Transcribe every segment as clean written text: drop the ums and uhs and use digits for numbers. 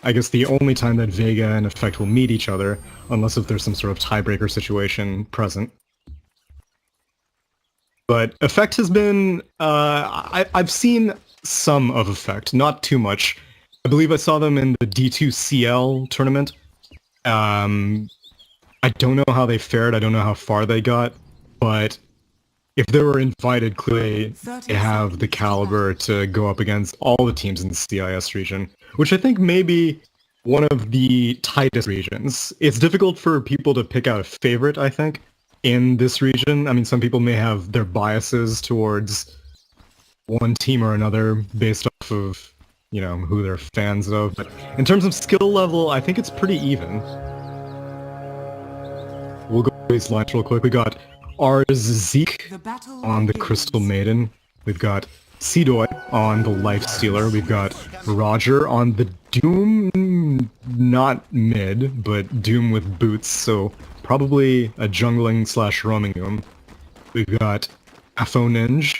I guess the only time that Vega and Effect will meet each other, unless if there's some sort of tiebreaker situation present. But Effect has been, I've seen some of Effect, not too much. I believe I saw them in the D2CL tournament. I don't know how they fared, I don't know how far they got, but if they were invited, clearly they have the caliber to go up against all the teams in the CIS region, which I think may be one of the tightest regions. It's difficult for people to pick out a favorite, I think, in this region. I mean, some people may have their biases towards one team or another based off of, you know, who they're fans of, but in terms of skill level, I think it's pretty even. We'll go through these lines real quick. We got Zeke on the Crystal Maiden. We've got Seedoy on the Life Stealer. We've got Roger on the Doom, not mid, but Doom with boots, so probably a jungling slash roaming Doom. We've got Afo Ninja,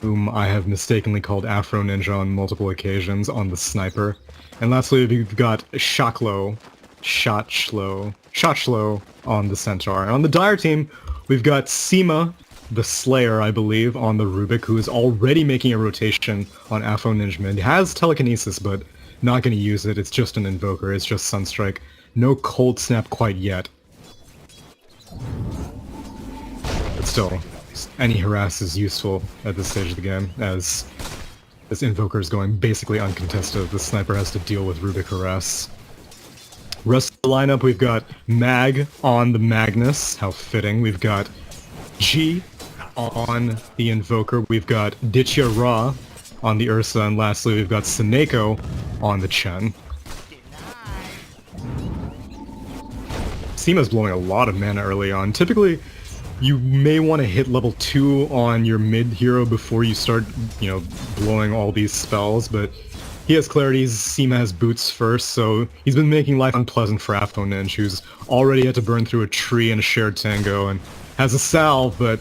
whom I have mistakenly called Afro Ninja on multiple occasions, on the Sniper. And lastly, we've got Shotshlo on the Centaur. And on the Dire team, we've got Seema, the Slayer, I believe, on the Rubik, who is already making a rotation on Afo Ninja. He has telekinesis, but not going to use it. It's just an Invoker. It's just Sunstrike. No Cold Snap quite yet. But still, any harass is useful at this stage of the game, as this Invoker is going basically uncontested. The Sniper has to deal with Rubik harass. Rest of the lineup, we've got Mag on the Magnus, how fitting. We've got G on the Invoker. We've got Ditya Ra on the Ursa, and lastly we've got Seneko on the Chen. Seema's blowing a lot of mana early on. Typically, you may want to hit level 2 on your mid hero before you start, you know, blowing all these spells, but he has clarities, Seema has boots first, so he's been making life unpleasant for Afo Ninja, who's already had to burn through a tree and a shared tango, and has a salve, but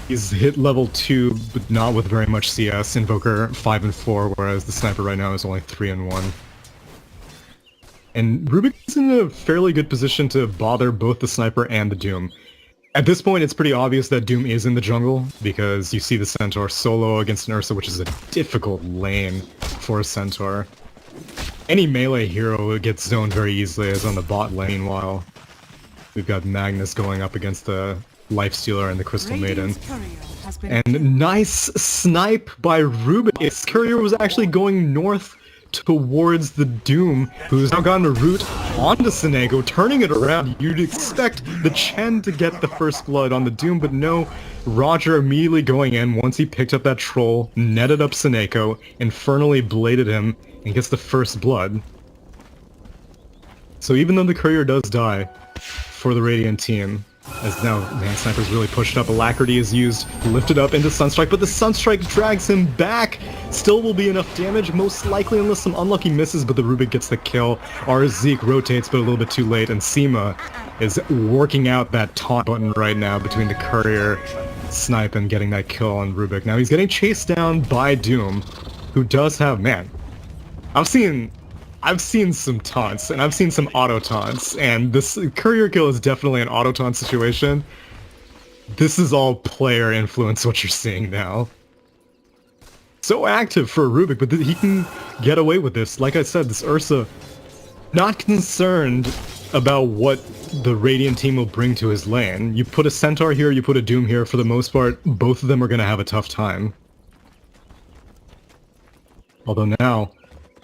he's hit level 2, but not with very much CS. Invoker 5 and 4, whereas the Sniper right now is only 3 and 1. And Rubik is in a fairly good position to bother both the Sniper and the Doom. At this point, it's pretty obvious that Doom is in the jungle, because you see the Centaur solo against an Ursa, which is a difficult lane for a Centaur. Any melee hero gets zoned very easily, as on the bot lane, while we've got Magnus going up against the Lifestealer and the Crystal Maiden. And nice snipe by Rubik! Its courier was actually going north towards the Doom, who's now gotten a route onto Seneko, turning it around. You'd expect the Chen to get the first blood on the Doom, but no. Roger immediately going in once he picked up that troll, netted up Seneko, infernally bladed him, and gets the first blood. So even though the courier does die for the Radiant team, as now, man, Sniper's really pushed up. Alacrity is used, lifted up into Sunstrike, but the Sunstrike drags him back! Still will be enough damage, most likely, unless some unlucky misses, but the Rubik gets the kill. Zeke rotates, but a little bit too late, and Seema is working out that taunt button right now between the courier, Snipe, and getting that kill on Rubik. Now he's getting chased down by Doom, who does have, man, I've seen some taunts, and I've seen some auto-taunts, and this courier kill is definitely an auto-taunt situation. This is all player influence, what you're seeing now. So active for Rubik, but he can get away with this. Like I said, this Ursa, not concerned about what the Radiant team will bring to his lane. You put a Centaur here, you put a Doom here, for the most part, both of them are going to have a tough time. Although now,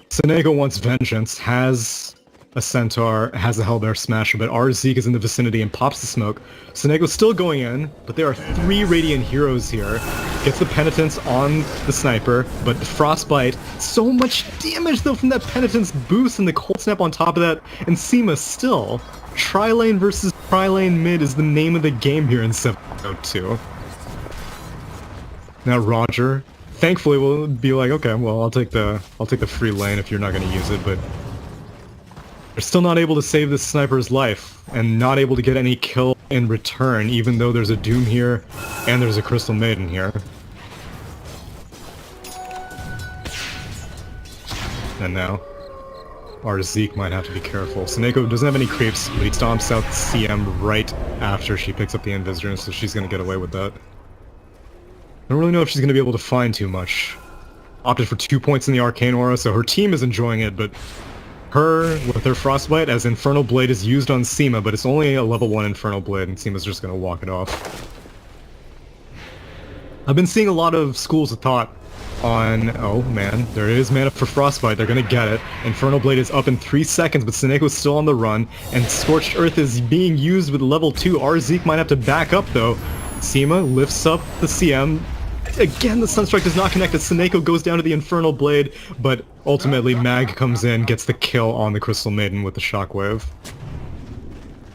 Seneko wants vengeance, has a Centaur, has a Hellbear Smasher, but Zeke is in the vicinity and pops the smoke. Senego's still going in, but there are 3 Radiant heroes here. Gets the Penitence on the Sniper, but the Frostbite, so much damage though from that Penitence boost and the Cold Snap on top of that, and Seema still. Tri-lane versus tri-lane mid is the name of the game here in 702. Now Roger, thankfully we'll be like, okay, well I'll take the free lane if you're not going to use it, but they're still not able to save this Sniper's life, and not able to get any kill in return, even though there's a Doom here, and there's a Crystal Maiden here. And now, our Zeke might have to be careful. Seneko doesn't have any creeps, but he stomps out the CM right after she picks up the Invisor, so she's gonna get away with that. I don't really know if she's gonna be able to find too much. Opted for 2 points in the Arcane Aura, so her team is enjoying it, but her, with her Frostbite, as Infernal Blade is used on Seema, but it's only a level 1 Infernal Blade, and Seema's just gonna walk it off. I've been seeing a lot of schools of thought on, oh man, there is mana for Frostbite, they're gonna get it. Infernal Blade is up in 3 seconds, but Seneco's still on the run, and Scorched Earth is being used with level 2. Our Zeke might have to back up though. Seema lifts up the CM. Again, the Sunstrike does not connect as Seneko goes down to the Infernal Blade, but ultimately Mag comes in, gets the kill on the Crystal Maiden with the Shockwave.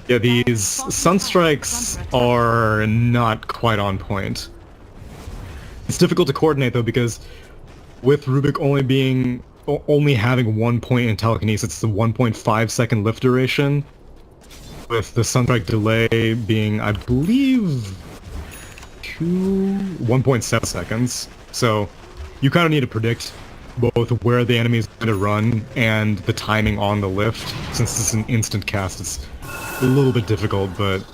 Yeah, these Sunstrikes are not quite on point. It's difficult to coordinate though, because with Rubik only having 1 point in telekinesis, it's the 1.5 second lift duration, with the Sunstrike delay being, I believe, 1.7 seconds. So you kind of need to predict both where the enemy is going to run and the timing on the lift. Since this is an instant cast, it's a little bit difficult, but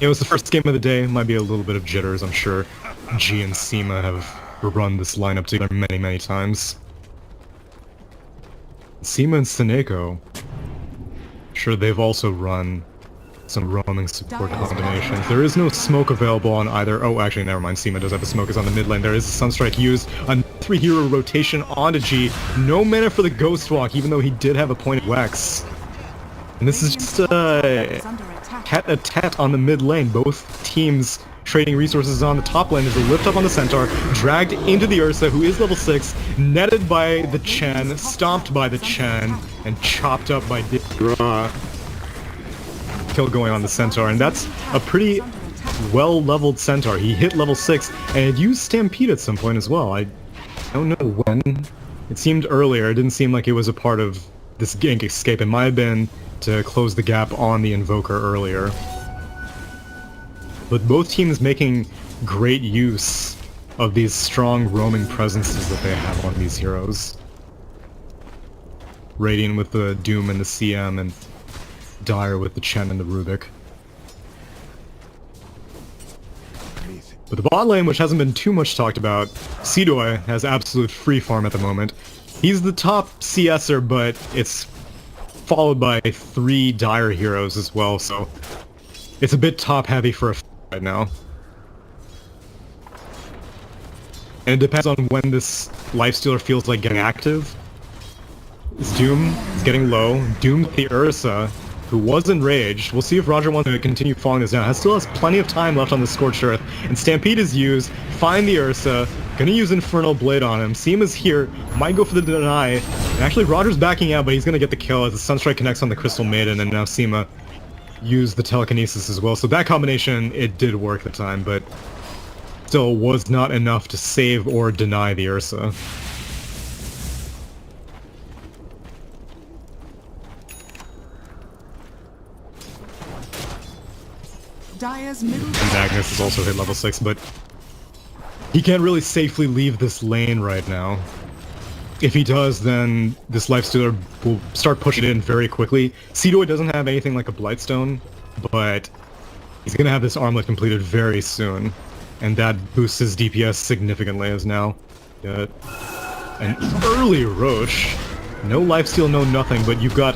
it was the first game of the day. Might be a little bit of jitters, I'm sure. G and Seema have run this lineup together many, many times. Seema and Seneko, sure, they've also run some roaming support combinations. There is no smoke available on either. Oh, actually, never mind. Seema does have a smoke. Is on the mid lane. There is a Sunstrike used. A 3-hero rotation onto G. No mana for the Ghost Walk, even though he did have a point of Wex. And this is just a tat on the mid lane. Both teams trading resources on the top lane as they lift up on the Centaur, dragged into the Ursa, who is level 6, netted by the Chen, stomped by the Chen, and chopped up by Dra. Kill going on the Centaur, and that's a pretty well-leveled Centaur. He hit level 6, and it used Stampede at some point as well. I don't know when. It seemed earlier. It didn't seem like it was a part of this gank escape. It might have been to close the gap on the Invoker earlier. But both teams making great use of these strong roaming presences that they have on these heroes. Radiant with the Doom and the CM, and Dire with the Chen and the Rubik. But the bot lane, which hasn't been too much talked about, Sidoi has absolute free farm at the moment. He's the top CSer, but it's followed by 3 Dire heroes as well, so it's a bit top heavy for a right now. And it depends on when this Lifestealer feels like getting active. His Doom is getting low. Doom with the Ursa, who was enraged. We'll see if Roger wants to continue falling this down. Still has plenty of time left on the Scorched Earth. And Stampede is used. Find the Ursa. Gonna use Infernal Blade on him. Seema's here. Might go for the deny. And actually, Roger's backing out, but he's gonna get the kill as the Sunstrike connects on the Crystal Maiden, and now Seema used the telekinesis as well. So that combination, it did work the time, but still was not enough to save or deny the Ursa. And Magnus has also hit level 6, but he can't really safely leave this lane right now. If he does, then this Lifestealer will start pushing it in very quickly. Sidoi doesn't have anything like a Blightstone, but he's gonna have this armlet completed very soon, and that boosts his DPS significantly as now. Got an early Roche. No lifesteal, no nothing, but you've got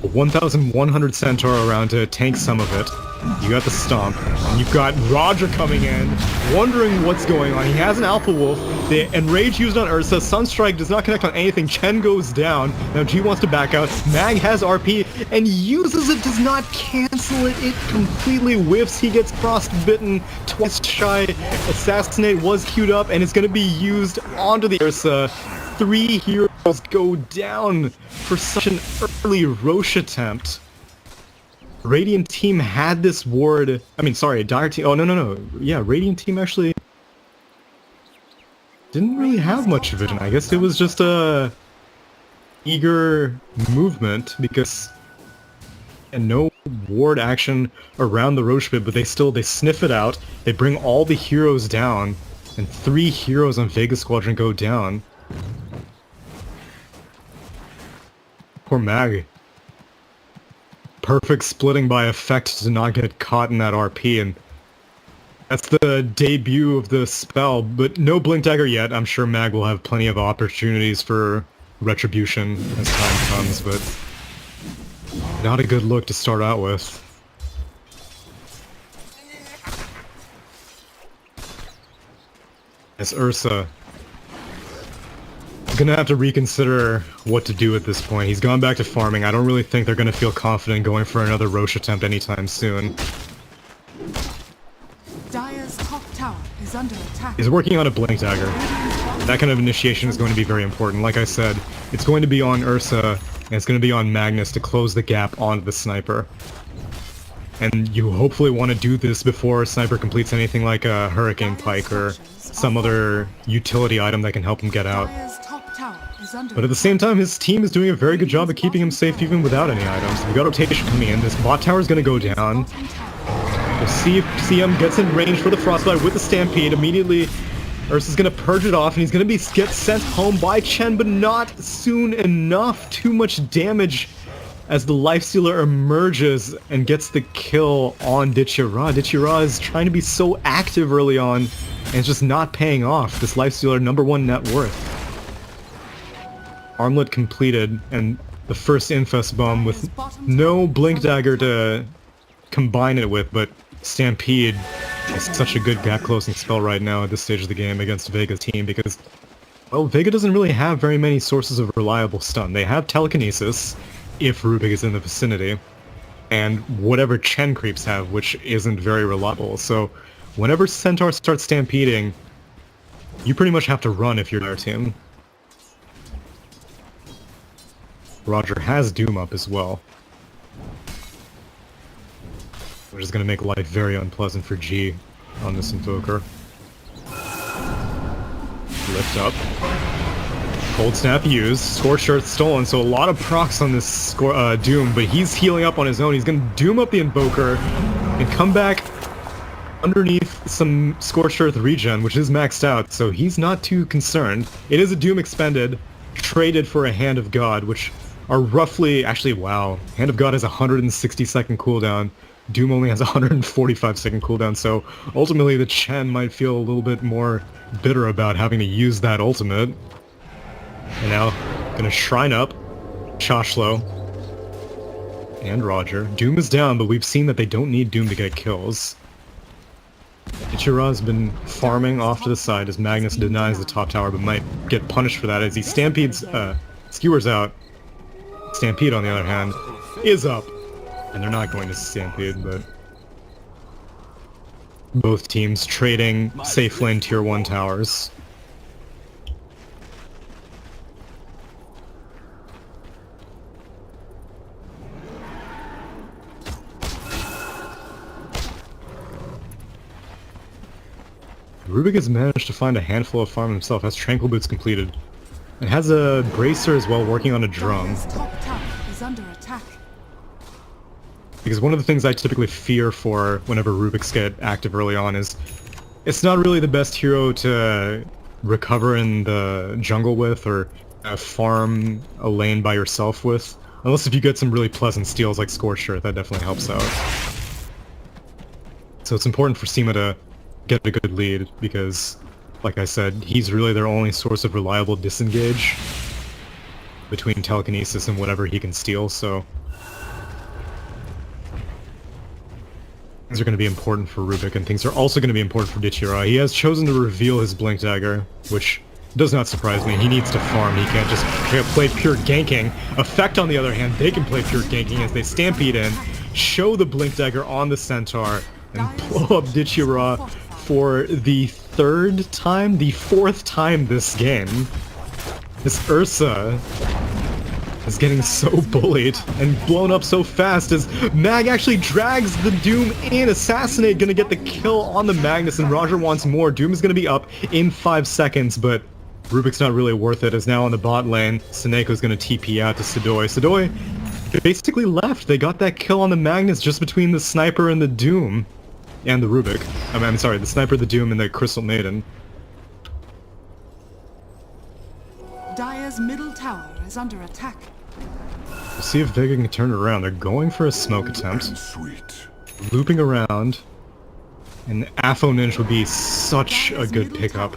1,100 Centaur around to tank some of it. You got the Stomp, and you've got Roger coming in, wondering what's going on. He has an Alpha Wolf, the Enrage used on Ursa, Sunstrike does not connect on anything, Chen goes down, now G wants to back out, Mag has RP, and uses it, does not cancel it, it completely whiffs, he gets frostbitten, twice shy, Assassinate was queued up, and it's going to be used onto the Ursa. 3 heroes go down for such an early Roche attempt. Radiant team had this ward. I mean, sorry, Dire team. Oh, no. Yeah, Radiant team actually didn't really have much vision. I guess it was just a eager movement because and no ward action around the Roche pit, but they sniff it out. They bring all the heroes down, and 3 heroes on Vega Squadron go down. Poor Mag. Perfect splitting by effect to not get caught in that RP, and that's the debut of the spell, but no Blink Dagger yet. I'm sure Mag will have plenty of opportunities for retribution as time comes, but not a good look to start out with. As Ursa gonna have to reconsider what to do at this point. He's gone back to farming. I don't really think they're gonna feel confident going for another Roche attempt anytime soon. Dire's top tower is under attack. He's working on a Blink Dagger. That kind of initiation is going to be very important. Like I said, it's going to be on Ursa, and it's going to be on Magnus to close the gap onto the Sniper. And you hopefully want to do this before a Sniper completes anything like a Hurricane Pike or some other utility item that can help him get out. But at the same time, his team is doing a very good job of keeping him safe even without any items. We've got rotation coming in. This bot tower is going to go down. We'll see if CM gets in range for the Frostbite with the Stampede. Immediately, Ursa's going to purge it off, and he's going to get sent home by Chen, but not soon enough. Too much damage as the Lifestealer emerges and gets the kill on Dichira. Dichira is trying to be so active early on, and it's just not paying off. This Lifestealer, #1 net worth. Armlet completed, and the first Infest Bomb with no Blink Dagger to combine it with, but Stampede is such a good gap closing spell right now at this stage of the game against Vega's team because, well, Vega doesn't really have very many sources of reliable stun. They have Telekinesis, if Rubik is in the vicinity, and whatever Chen creeps have, which isn't very reliable. So whenever Centaur starts stampeding, you pretty much have to run if you're their team. Roger has Doom up as well, which is going to make life very unpleasant for G on this Invoker. Lift up. Cold Snap used. Scorched Earth stolen, so a lot of procs on this Doom, but he's healing up on his own. He's going to Doom up the Invoker and come back underneath some Scorched Earth regen, which is maxed out, so he's not too concerned. It is a Doom expended, traded for a Hand of God, which are roughly... Actually, wow. Hand of God has a 160-second cooldown. Doom only has a 145-second cooldown, so ultimately the Chen might feel a little bit more bitter about having to use that ultimate. And now, gonna Shrine up Choshlo and Roger. Doom is down, but we've seen that they don't need Doom to get kills. Ichira's been farming off to the side as Magnus denies the top tower, but might get punished for that as he stampedes, skewers out. Stampede, on the other hand, is up. And they're not going to Stampede, but both teams trading safe lane tier 1 towers. Rubik has managed to find a handful of farm himself, has Tranquil Boots completed. It has a Bracer as well, working on a drum. Because one of the things I typically fear for whenever Rubiks get active early on is it's not really the best hero to recover in the jungle with or farm a lane by yourself with. Unless if you get some really pleasant steals like Scorched Earth, that definitely helps out. So it's important for Seema to get a good lead because, like I said, he's really their only source of reliable disengage between telekinesis and whatever he can steal, so things are going to be important for Rubik, and things are also going to be important for Dichira. He has chosen to reveal his Blink Dagger, which does not surprise me. He needs to farm, he can't just play pure ganking. Effect, on the other hand, they can play pure ganking as they stampede in, show the Blink Dagger on the Centaur, and blow up Dichira for the fourth time this game. This Ursa is getting so bullied and blown up so fast as Mag actually drags the Doom in. Assassinate gonna get the kill on the Magnus, and Roger wants more. Doom is gonna be up in 5 seconds, but Rubik's not really worth it, as now on the bot lane, Seneco's gonna TP out to Sidoi. Sidoi basically left. They got that kill on the Magnus just between the Sniper and the Doom. And the Rubik. I'm sorry, the Sniper, the Doom, and the Crystal Maiden. Dire's middle tower is under attack. See if Vega can turn it around. They're going for a smoke attempt. Looping around. And Afo Ninja would be such a good pickup.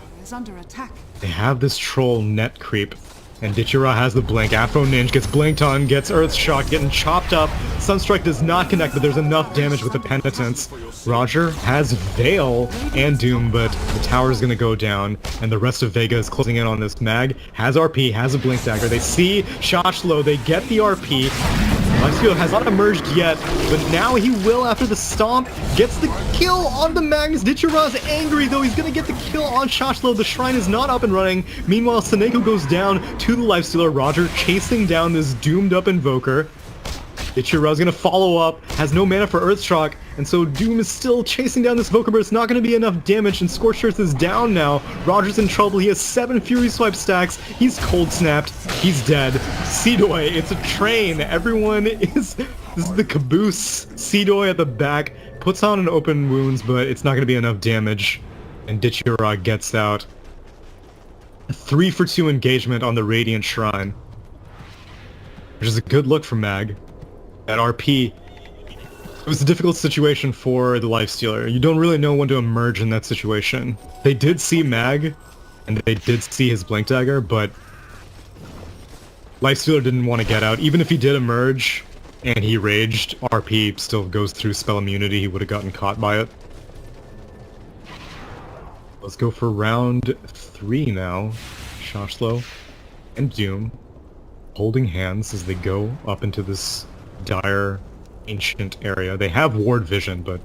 They have this troll net creep. And Dichira has the blink. Afro Ninja gets blinked on, gets Earth Shock, getting chopped up. Sunstrike does not connect, but there's enough damage with the Penitence. Roger has Veil and Doom, but the tower is going to go down, and the rest of Vega is closing in on this. Mag has RP, has a Blink Dagger. They see Shoshlo, they get the RP. Lifesteal has not emerged yet, but now he will after the stomp. Gets the kill on the Magnus. Dichira's angry, though. He's going to get the kill on Shoshlo. The shrine is not up and running. Meanwhile, Seneko goes down to the Lifestealer. Roger chasing down this doomed up Invoker. Ichira's gonna follow up, has no mana for Earthshock, and so Doom is still chasing down this Invoker, but it's not gonna be enough damage, and Scorched Earth is down now. Roger's in trouble, he has 7 Fury Swipe stacks, he's cold snapped, he's dead. Seedoy, it's a train, everyone is... This is the caboose. Seedoy at the back, puts on an open wounds, but it's not gonna be enough damage, and Dichira gets out. A 3-for-2 engagement on the Radiant Shrine, which is a good look for Mag. At RP, it was a difficult situation for the Lifestealer. You don't really know when to emerge in that situation. They did see Mag, and they did see his Blink Dagger, but Lifestealer didn't want to get out. Even if he did emerge, and he raged, RP still goes through spell immunity, he would have gotten caught by it. Let's go for round 3 now. Shoshlo and Doom holding hands as they go up into this dire ancient area. They have ward vision, but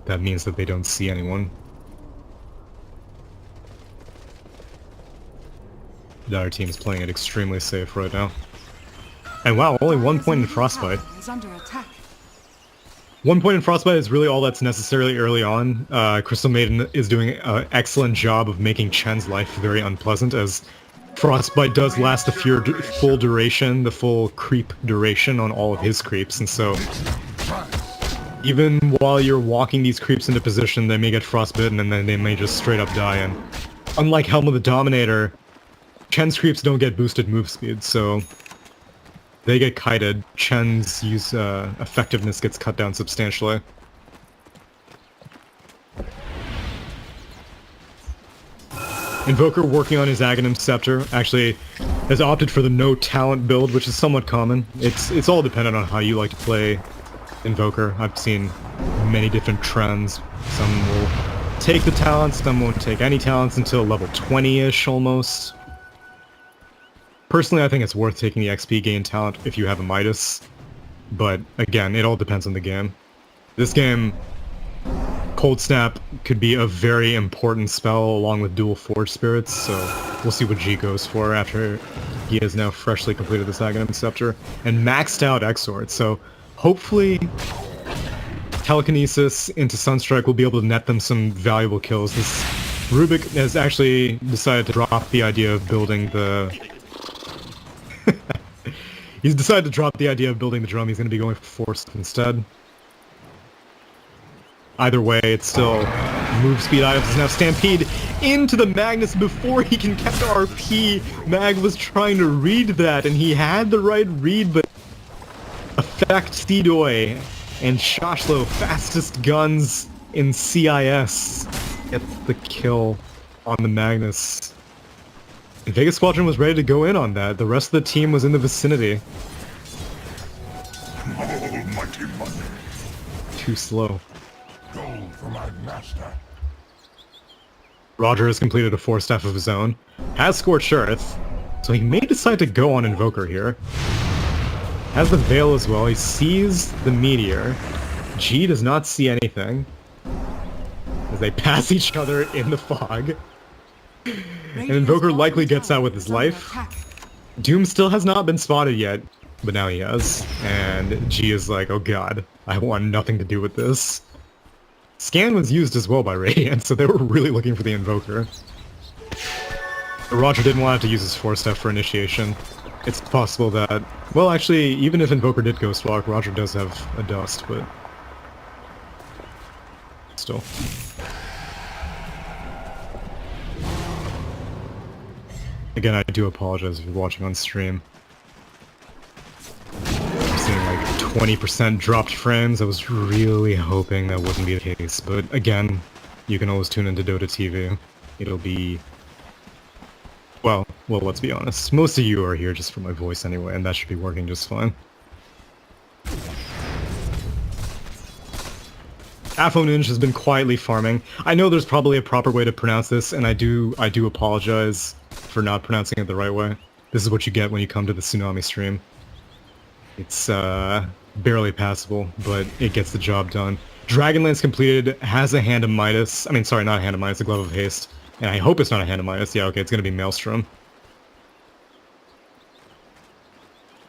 that means that they don't see anyone. The dire team is playing it extremely safe right now. And wow, only 1 point in Frostbite. 1 point in Frostbite is really all that's necessarily early on. Crystal Maiden is doing an excellent job of making Chen's life very unpleasant, as Frostbite does last the full duration, the full creep duration on all of his creeps, and so even while you're walking these creeps into position, they may get frostbitten and then they may just straight up die. And unlike Helm of the Dominator, Chen's creeps don't get boosted move speed, so they get kited. Chen's effectiveness gets cut down substantially. Invoker working on his Aghanim Scepter actually has opted for the no talent build, which is somewhat common. It's all dependent on how you like to play Invoker. I've seen many different trends. Some will take the talents, some won't take any talents until level 20-ish almost. Personally, I think it's worth taking the XP gain talent if you have a Midas, but again, it all depends on the game. This game, Cold Snap could be a very important spell along with Dual Forge Spirits, so we'll see what G goes for after he has now freshly completed this Aghanim Scepter and maxed out Exort, so hopefully Telekinesis into Sunstrike will be able to net them some valuable kills. This Rubik has actually decided to drop the idea of building the... He's decided to drop the idea of building the drum. He's going to be going for Force instead. Either way, it's still move speed items. Now Stampede into the Magnus before he can catch RP. Mag was trying to read that, and he had the right read, but affect Seedoy and Shoshlo, fastest guns in CIS, get the kill on the Magnus. And Vega Squadron was ready to go in on that. The rest of the team was in the vicinity. Almighty money. Too slow. Gold for my master. Roger has completed a 4-staff of his own, has Scorched Earth, so he may decide to go on Invoker here. Has the Veil as well, he sees the Meteor. G does not see anything, as they pass each other in the fog. And Invoker likely gets out with his life. Doom still has not been spotted yet, but now he has. And G is like, oh god, I want nothing to do with this. Scan was used as well by Radiant, so they were really looking for the Invoker. But Roger didn't want to have to use his 4-step for initiation. It's possible that... Well, actually, even if Invoker did Ghost Walk, Roger does have a Dust, but... Still. Again, I do apologize if you're watching on stream. 20% dropped frames. I was really hoping that wouldn't be the case, but again, you can always tune into Dota TV. It'll be... Well, let's be honest. Most of you are here just for my voice anyway, and that should be working just fine. Afo Ninja has been quietly farming. I know there's probably a proper way to pronounce this, and I do apologize for not pronouncing it the right way. This is what you get when you come to the Tsunami stream. It's barely passable, but it gets the job done. Dragonlance completed, has a Hand of Midas. I mean, sorry, not a Hand of Midas, a Glove of Haste. And I hope it's not a Hand of Midas. Yeah, okay, it's gonna be Maelstrom.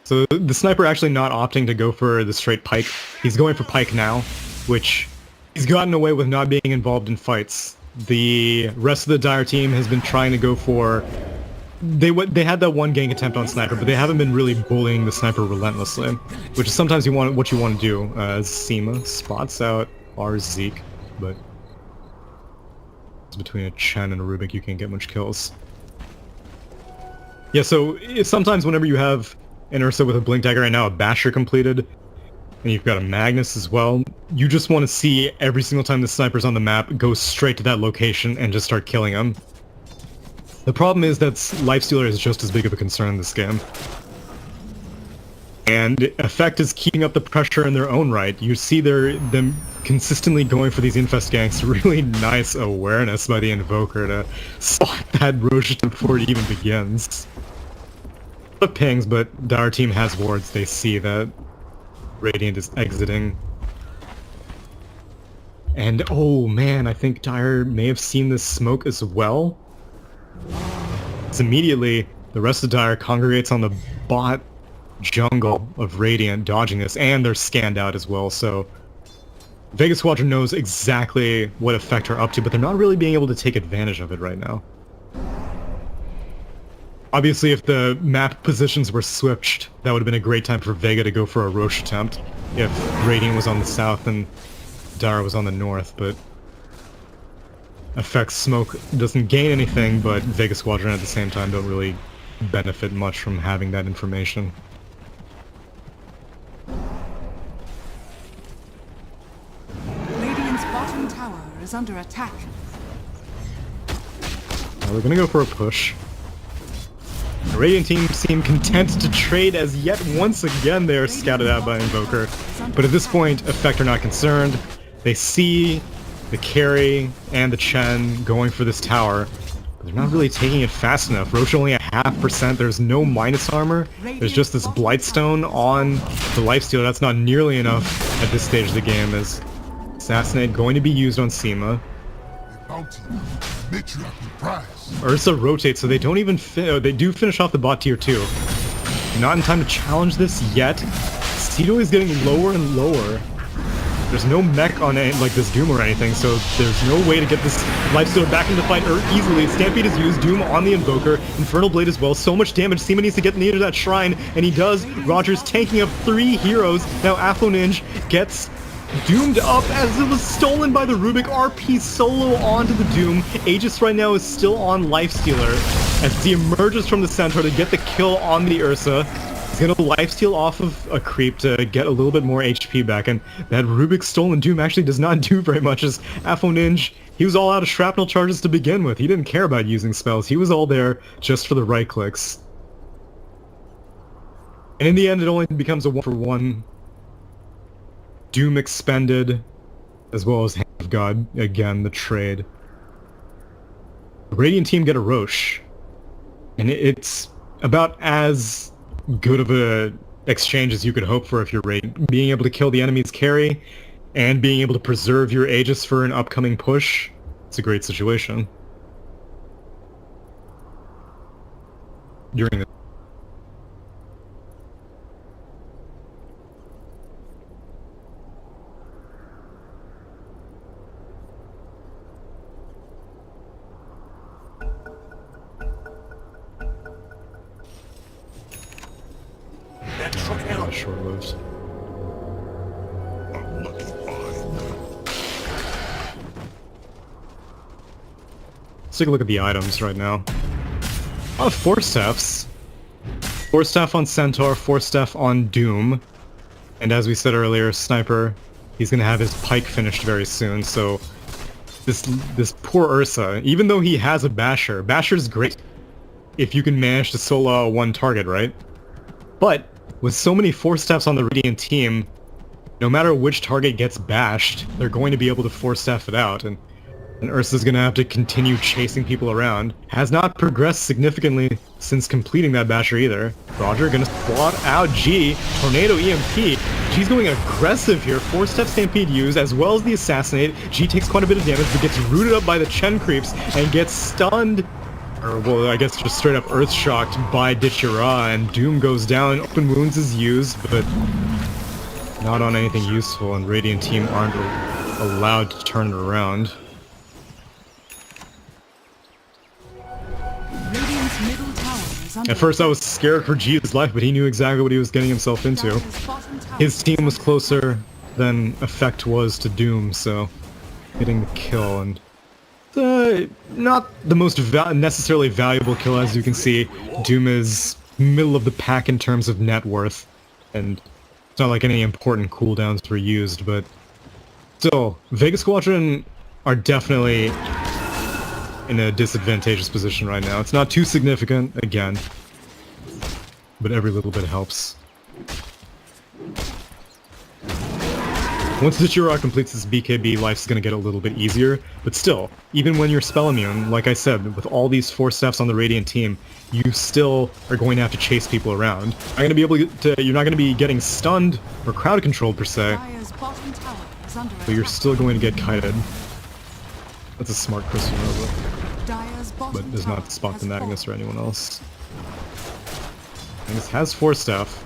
So the sniper actually not opting to go for the straight pike. He's going for pike now, which he's gotten away with not being involved in fights. The rest of the Dire team has been trying to go for... They had that one gank attempt on sniper, but they haven't been really bullying the sniper relentlessly, which is sometimes what you want to do. As Seema spots out our Zeke, but between a Chen and a Rubik, you can't get much kills. Yeah, so sometimes whenever you have an Ursa with a Blink Dagger, and now a Basher completed, and you've got a Magnus as well, you just want to see every single time the sniper's on the map, go straight to that location and just start killing him. The problem is that Lifestealer is just as big of a concern in this game. And Effect is keeping up the pressure in their own right. You see them consistently going for these infest ganks. Really nice awareness by the Invoker to spot that Rosh before it even begins. The pings, but Dire team has wards. They see that Radiant is exiting. And oh man, I think Dire may have seen this smoke as well. So immediately, the rest of Dire congregates on the bot jungle of Radiant, dodging this, and they're scanned out as well, so... Vega Squadron knows exactly what Effect are up to, but they're not really being able to take advantage of it right now. Obviously, if the map positions were switched, that would have been a great time for Vega to go for a Rosh attempt, if Radiant was on the south and Dire was on the north, but... Effect's smoke doesn't gain anything, but Vega Squadron at the same time don't really benefit much from having that information. Radiant's bottom tower is under attack. We're gonna go for a push. The Radiant team seem content to trade as yet once again they are scouted out by Invoker. But at this point, Effect are not concerned. They see the carry and the Chen going for this tower, but they're not really taking it fast enough. Rosh only a 0.5%, there's no minus armor, there's just this Blightstone on the Lifestealer. That's not nearly enough at this stage of the game, as Assassinate going to be used on Seema. Ursa rotates, so they don't even they do finish off the bot tier 2. Not in time to challenge this yet. Cedo is getting lower and lower. There's no mech on like this Doom or anything, so there's no way to get this Lifestealer back into the fight easily. Stampede is used, Doom on the Invoker, Infernal Blade as well, so much damage. Seema needs to get near that shrine, and he does. Rogers tanking up 3 heroes. Now Afo Ninja gets doomed up as it was stolen by the Rubik. RP solo onto the Doom. Aegis right now is still on Lifestealer as he emerges from the center to get the kill on the Ursa. He's gonna lifesteal off of a creep to get a little bit more HP back, and that Rubik stolen Doom actually does not do very much, as Afo Ninja, he was all out of shrapnel charges to begin with. He didn't care about using spells. He was all there just for the right clicks. And in the end, it only becomes a 1-for-1. Doom expended, as well as Hand of God, again, the trade. The Radiant team get a Rosh, and it's about as good of a exchange as you could hope for if you're being able to kill the enemy's carry and being able to preserve your Aegis for an upcoming push. It's a great situation. During the short-lived. Let's take a look at the items right now. Oh, 4 staffs. 4 staff on Centaur, 4 staff on Doom. And as we said earlier, Sniper, he's gonna have his pike finished very soon, so this poor Ursa, even though he has a Basher's great if you can manage to solo one target, right? But with so many 4-staffs on the Radiant team, no matter which target gets bashed, they're going to be able to 4-staff it out, and Ursa's gonna have to continue chasing people around. Has not progressed significantly since completing that basher either. Roger gonna squat out G, Tornado EMP. G's going aggressive here, 4-step Stampede used, as well as the Assassinate. G takes quite a bit of damage, but gets rooted up by the Chen creeps, and gets stunned, or well, I guess just straight up Earth-shocked by Dichira, and Doom goes down. Open Wounds is used, but not on anything useful, and Radiant team aren't allowed to turn it around. Radiant's middle tower is under At first I was scared for G's life, but he knew exactly what he was getting himself into. Dire's bottom tower His team was is closer than Effect was to Doom, so getting the kill, and not the most necessarily valuable kill, as you can see. Doom is middle of the pack in terms of net worth, and it's not like any important cooldowns were used, but still, Vega Squadron are definitely in a disadvantageous position right now. It's not too significant, again, but every little bit helps. Once Dichira completes this BKB, life's gonna get a little bit easier, but still, even when you're spell immune, like I said, with all these 4-staffs on the Radiant team, you still are going to have to chase people around. You're not gonna be getting stunned or crowd controlled per se, Dire's bottom tower is under but you're attack. still going to get kited. That's a smart Crystal Nova, Dire's bottom but does tower not spot has the Magnus or fallen. anyone else. Magnus has 4-staff.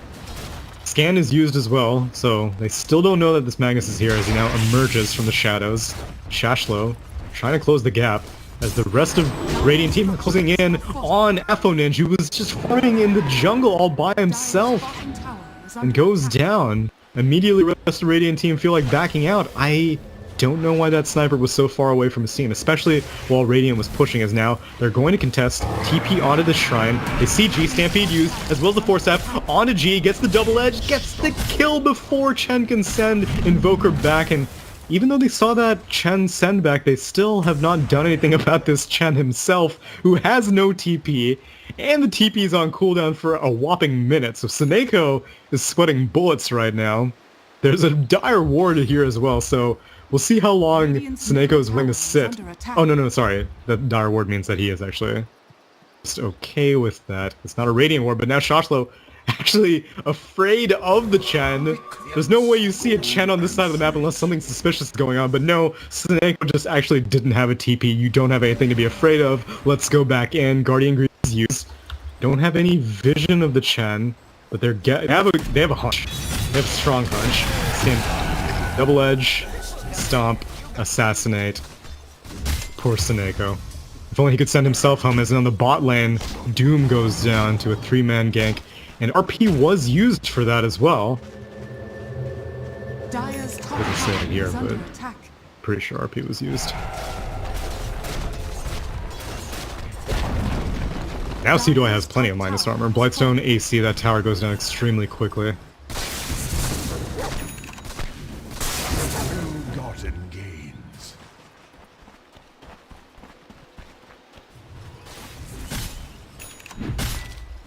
Scan is used as well, so they still don't know that this Magnus is here as he now emerges from the shadows. Shashlo trying to close the gap as the rest of Radiant team are closing in on Ninja, who was just farming in the jungle all by himself Dire's bottom tower is and under goes attack. down. Immediately the rest of the Radiant team feel like backing out. I don't know why that Sniper was so far away from his team, especially while Radiant was pushing, as now they're going to contest TP onto the shrine. They see G Stampede used, as well as the 4-step onto G, gets the double edge, gets the kill before Chen can send Invoker back, and even though they saw that Chen send back, they still have not done anything about this Chen himself, who has no TP, and the TP is on cooldown for a whopping minute, so Seneko is sweating bullets right now. There's a dire ward here as well, so we'll see how long Seneko is willing to sit. Oh, no, sorry. That dire ward means that he is actually just okay with that. It's not a Radiant ward, but now Shashlo actually afraid of the Chen. There's no way you see a Chen on this side of the map unless something suspicious is going on, but no, Seneko just actually didn't have a TP. You don't have anything to be afraid of. Let's go back in. Guardian Greaves is used. Don't have any vision of the Chen, but they have a hunch. They have a strong hunch. Same double edge. Stomp, Assassinate. Poor Seneko. If only he could send himself home, as on the bot lane, Doom goes down to a 3-man gank, and RP was used for that as well. Dire's top Doesn't say it tower here, is under but attack. pretty sure RP was used. Now Seedoi has plenty of minus armor. Blightstone AC, that tower goes down extremely quickly. Ill-gotten gains.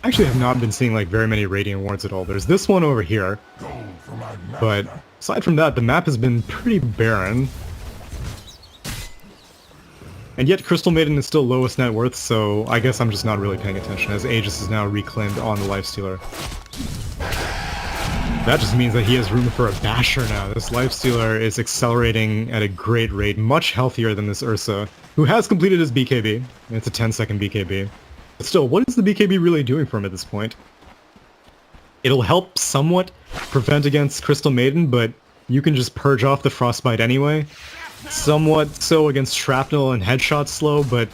I actually have not been seeing like very many Radiant wards at all. There's this one over here, Gold for my but master. aside from that, the map has been pretty barren. And yet Crystal Maiden is still lowest net worth, so I guess I'm just not really paying attention, as Aegis is now reclaimed on the Lifestealer. That just means that he has room for a Basher now. This Lifestealer is accelerating at a great rate, much healthier than this Ursa, who has completed his BKB. It's a 10-second BKB. But still, what is the BKB really doing for him at this point? It'll help somewhat prevent against Crystal Maiden, but you can just purge off the Frostbite anyway. Somewhat so against Shrapnel and Headshot slow, but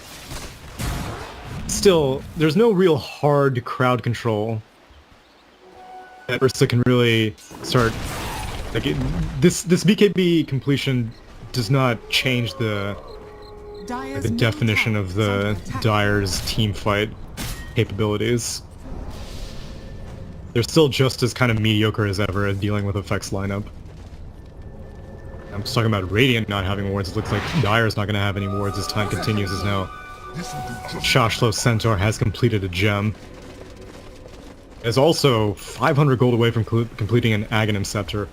still, there's no real hard crowd control that Ursa can really start. Like this BKB completion does not change the definition of the Dire's team fight capabilities. they're still just as kind of mediocre as ever at dealing with effects lineup. I'm just talking about Radiant not having wards. It looks like Dire's not going to have any wards as time continues, as now Shashlo Centaur has completed a gem. Is also 500 gold away from completing an Aghanim Scepter.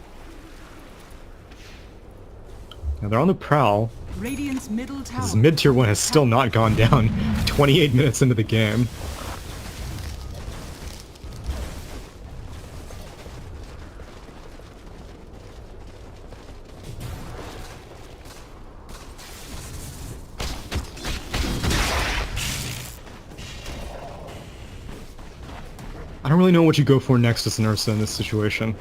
Now they're on the prowl. Radiant's middle tower. This mid-tier one has still not gone down 28 minutes into the game. I don't really know what you go for next as an Ursa in this situation.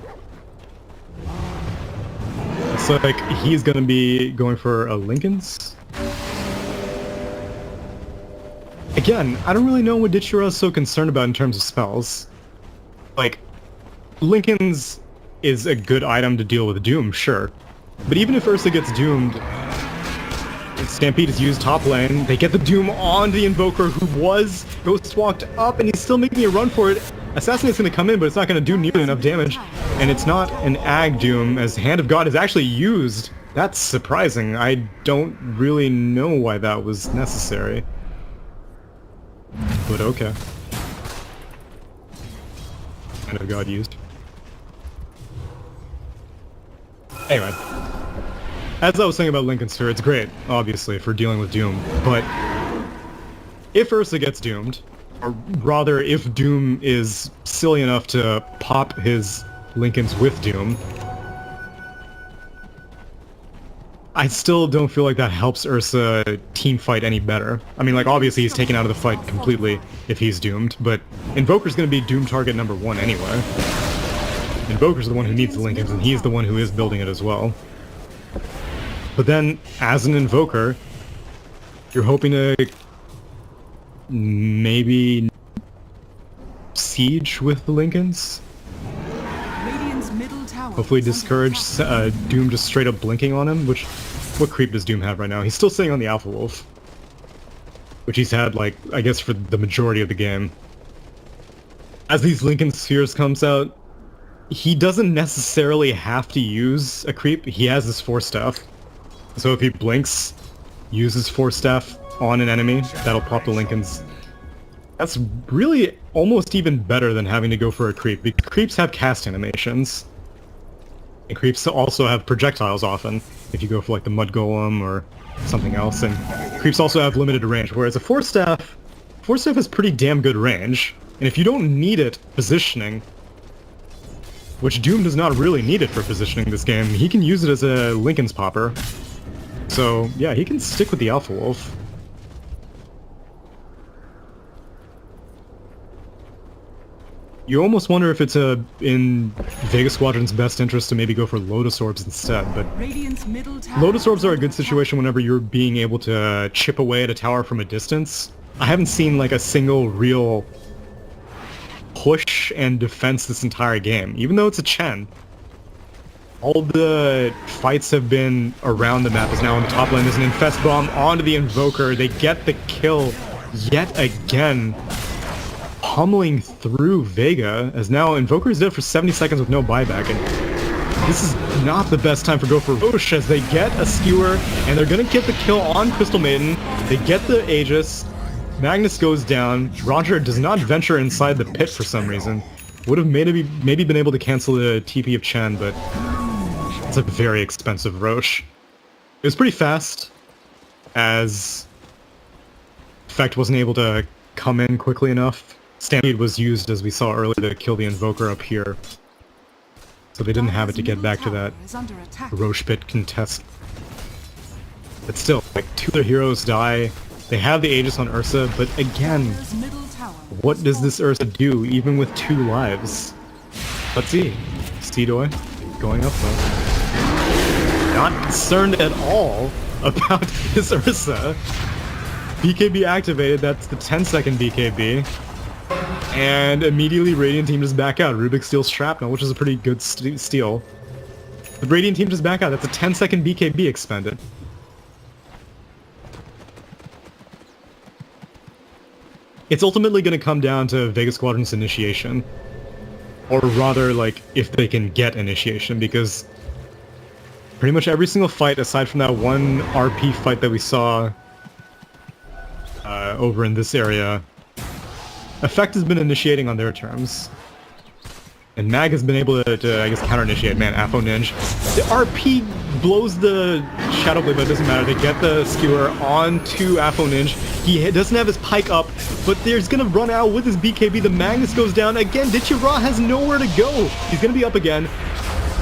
It's like he's gonna be going for a Linken's. Again, I don't really know what Dichira is so concerned about in terms of spells. Like, Linken's is a good item to deal with Doom, sure. But even if Ursa gets doomed, Stampede is used top lane, they get the Doom on the Invoker who was Ghost Walked up and he's still making a run for it. Assassinate's gonna come in, but it's not gonna do nearly enough damage. And it's not an Ag Doom, as Hand of God is actually used. That's surprising. I don't really know why that was necessary. But okay. Hand of God used. Anyway. As I was saying about Linken's Sphere, it's great, obviously, for dealing with Doom, but if Ursa gets doomed, or rather, if Doom is silly enough to pop his Linken's with Doom, I still don't feel like that helps Ursa team fight any better. I mean, like, obviously he's taken out of the fight completely if he's doomed, but Invoker's gonna be Doom target number 1 anyway. Invoker's the one who needs the Linken's, and he's the one who is building it as well. But then, as an Invoker, you're hoping to maybe siege with the Linken's? Radiant's middle tower. Hopefully discourage Doom just straight up blinking on him, which... What creep does Doom have right now? He's still sitting on the Alpha Wolf. Which he's had, like, I guess for the majority of the game. As these Linken Spheres comes out, he doesn't necessarily have to use a creep. He has his Force Staff. So if he blinks, uses Force Staff on an enemy, that'll pop the Linken's. That's really almost even better than having to go for a creep, because creeps have cast animations. And creeps also have projectiles often, if you go for like the Mud Golem or something else, and creeps also have limited range, whereas a Force Staff has pretty damn good range, and if you don't need it positioning, which Doom does not really need it for positioning this game, he can use it as a Linken's popper. So, yeah, he can stick with the Alpha Wolf. You almost wonder if it's in Vega Squadron's best interest to maybe go for Lotus Orbs instead, but Radiant's middle tower. Lotus Orbs are a good situation whenever you're being able to chip away at a tower from a distance. I haven't seen like a single real push and defense this entire game, even though it's a Chen. All the fights have been around the map. Is now on the top lane. There's an Infest Bomb onto the Invoker. They get the kill yet again, pummeling through Vega, as now Invoker is dead for 70 seconds with no buyback, and this is not the best time for go for Roche, as they get a Skewer, and they're gonna get the kill on Crystal Maiden. They get the Aegis, Magnus goes down, Roger does not venture inside the pit for some reason. Would have maybe been able to cancel the TP of Chen, but it's a very expensive Roche. It was pretty fast, as Effect wasn't able to come in quickly enough. Stampede was used, as we saw earlier, to kill the Invoker up here. So they didn't have it to get back to that Roche pit contest. But still, like, 2 of their heroes die. They have the Aegis on Ursa, but again, what does this Ursa do, even with 2 lives? Let's see. Steedoy going up though. Not concerned at all about this Ursa. BKB activated, that's the 10-second BKB. And immediately Radiant Team just back out. Rubik steals Shrapnel, which is a pretty good steal. The Radiant Team just back out, that's a 10-second BKB expended. It's ultimately going to come down to Vega Squadron's initiation. Or rather, like, if they can get initiation, because pretty much every single fight, aside from that one RP fight that we saw over in this area, Effect has been initiating on their terms. And Mag has been able to I guess, counter-initiate. Man, Afo Ninja. The RP blows the Shadow Blade, but it doesn't matter. They get the skewer onto Afo Ninja. He doesn't have his pike up, but there's gonna run out with his BKB. The Magnus goes down. Again, Ditchira has nowhere to go. He's gonna be up again.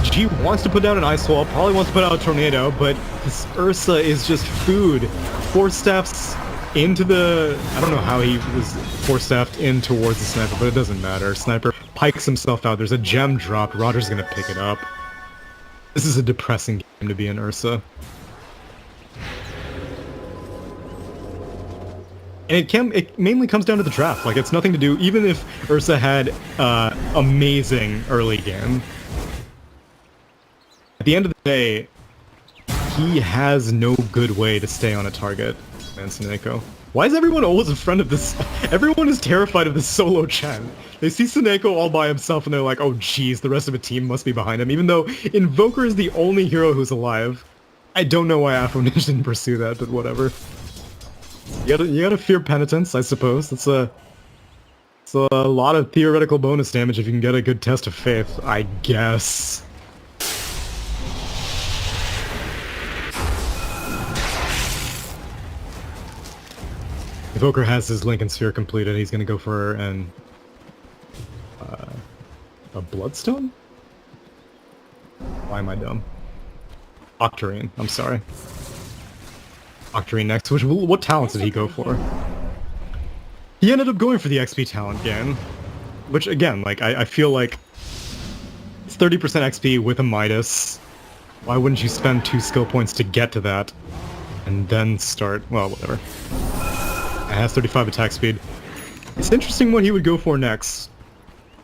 G wants to put down an Ice Wall, probably wants to put out a Tornado, but this Ursa is just food. 4 steps into the... I don't know how he was 4-stepped in towards the Sniper, but it doesn't matter. Sniper pikes himself out. There's a gem drop. Roger's gonna pick it up. This is a depressing game to be in Ursa. And it mainly comes down to the draft. Like, it's nothing to do... Even if Ursa had amazing early game, at the end of the day, he has no good way to stay on a target. Man, Seneko. Why is everyone always in front of this? Everyone is terrified of this solo Chen. They see Seneko all by himself and they're like, oh jeez, the rest of the team must be behind him, even though Invoker is the only hero who's alive. I don't know why Afro Ninja didn't pursue that, but whatever. You gotta fear penitence, I suppose. It's a lot of theoretical bonus damage if you can get a good test of faith, I guess. Invoker has his Lincoln Sphere completed. He's gonna go for a Bloodstone? Why am I dumb? Octarine, I'm sorry. Octarine next. What talents did he go for? He ended up going for the XP talent again. Which, again, like, I feel like it's 30% XP with a Midas. Why wouldn't you spend 2 skill points to get to that? And then start... well, whatever. It has 35 attack speed. It's interesting what he would go for next.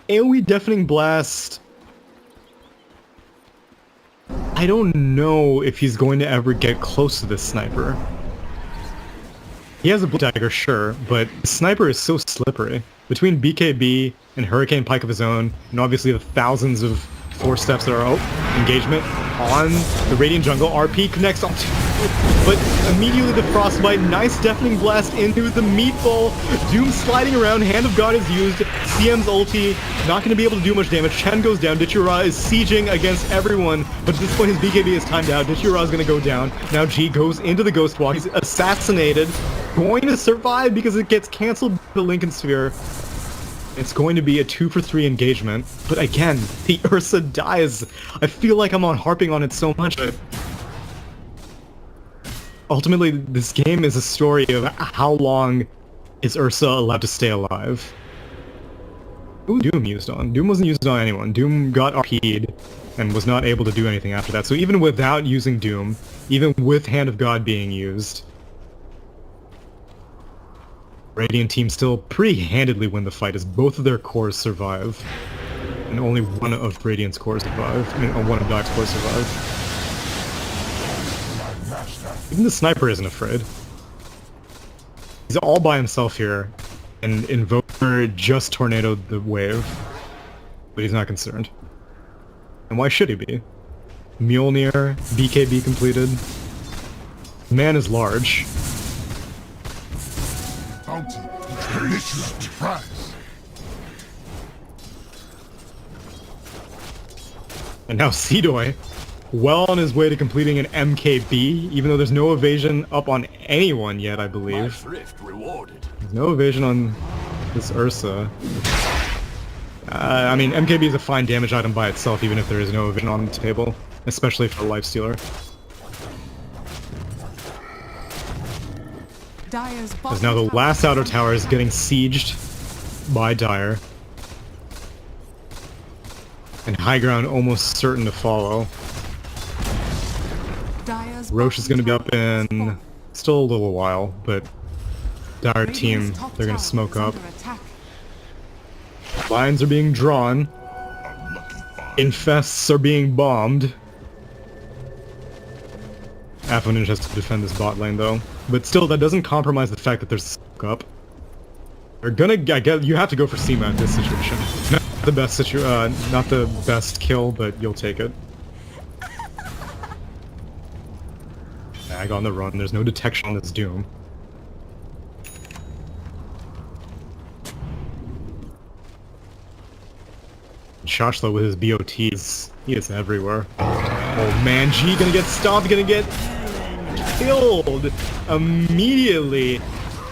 AoE Deafening Blast... I don't know if he's going to ever get close to this Sniper. He has a Blue Dagger, sure, but the Sniper is so slippery. Between BKB and Hurricane Pike of his own, and obviously the thousands of 4 steps that are engagement on the Radiant Jungle, RP connects on but immediately the Frostbite, nice Deafening Blast into the Meatball, Doom sliding around, Hand of God is used, CM's ulti, not going to be able to do much damage, Chen goes down, Ditchira is sieging against everyone, but at this point his BKB is timed out, Ditchira is going to go down, now G goes into the Ghost Walk, he's assassinated, going to survive because it gets cancelled by the Lincoln Sphere. It's going to be a 2-for-3 engagement, but again, the Ursa dies. I feel like I'm harping on it so much, but ultimately this game is a story of how long is Ursa allowed to stay alive. Who Doom used on? Doom wasn't used on anyone. Doom got RP'd and was not able to do anything after that. So even without using Doom, even with Hand of God being used, Radiant team still pretty handedly win the fight as both of their cores survive. And only one of Radiant's cores survive. I mean, one of Doc's cores survive. Even the Sniper isn't afraid. He's all by himself here, and Invoker just tornadoed the wave. But he's not concerned. And why should he be? Mjolnir, BKB completed. Man is large. Bounty, delicious prize. And now Seedoy, well on his way to completing an MKB, even though there's no evasion up on anyone yet, I believe. Thrift rewarded. There's no evasion on this Ursa. I mean, MKB is a fine damage item by itself, even if there is no evasion on the table, especially for a Lifestealer. As now the last outer tower is getting sieged by Dire. And high ground almost certain to follow. Roche is going to be up in still a little while, but Dire team, they're going to smoke up. Lines are being drawn. Infests are being bombed. Afo Ninja has to defend this bot lane though. But still, that doesn't compromise the fact that there's a smoke up. They're gonna, I guess, you have to go for Seema in this situation. the best not the best kill, but you'll take it. Mag on the run. There's no detection on this Doom. Shoshlo with his BOTs, he is everywhere. Oh man, G gonna get stopped, gonna get killed immediately.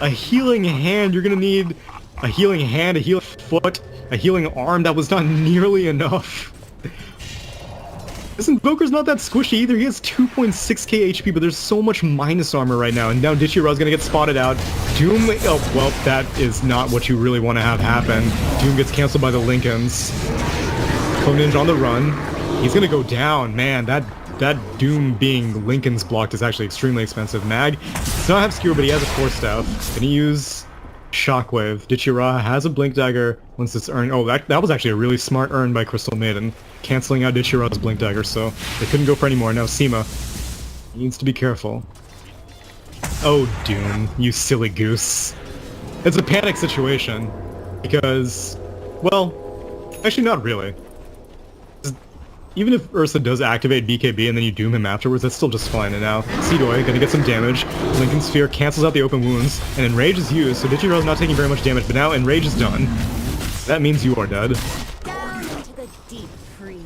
A healing hand, you're gonna need a healing hand, a healing foot, a healing arm. That was not nearly enough. This Invoker's not that squishy either. He has 2.6k HP, but there's so much minus armor right now. And now Dichira's gonna get spotted out. Doom, oh, well, that is not what you really want to have happen. Doom gets canceled by the Lincolns. Clone Ninja on the run. He's gonna go down. Man, that Doom being Lincoln's blocked is actually extremely expensive. Mag does not have Skewer, but he has a Force Staff. Can he use Shockwave? Dichira has a Blink Dagger once it's earned. Oh, that was actually a really smart earn by Crystal Maiden, canceling out Dichira's Blink Dagger, so they couldn't go for any more. Now Seema needs to be careful. Oh, Doom, you silly goose. It's a panic situation, because, well, actually not really. Even if Ursa does activate BKB and then you doom him afterwards, that's still just fine. And now, Seedoy gonna get some damage. Lincoln Sphere cancels out the open wounds, and Enrage is used, so Dichiro's not taking very much damage, but now Enrage is done. That means you are dead. Down into the deep freeze.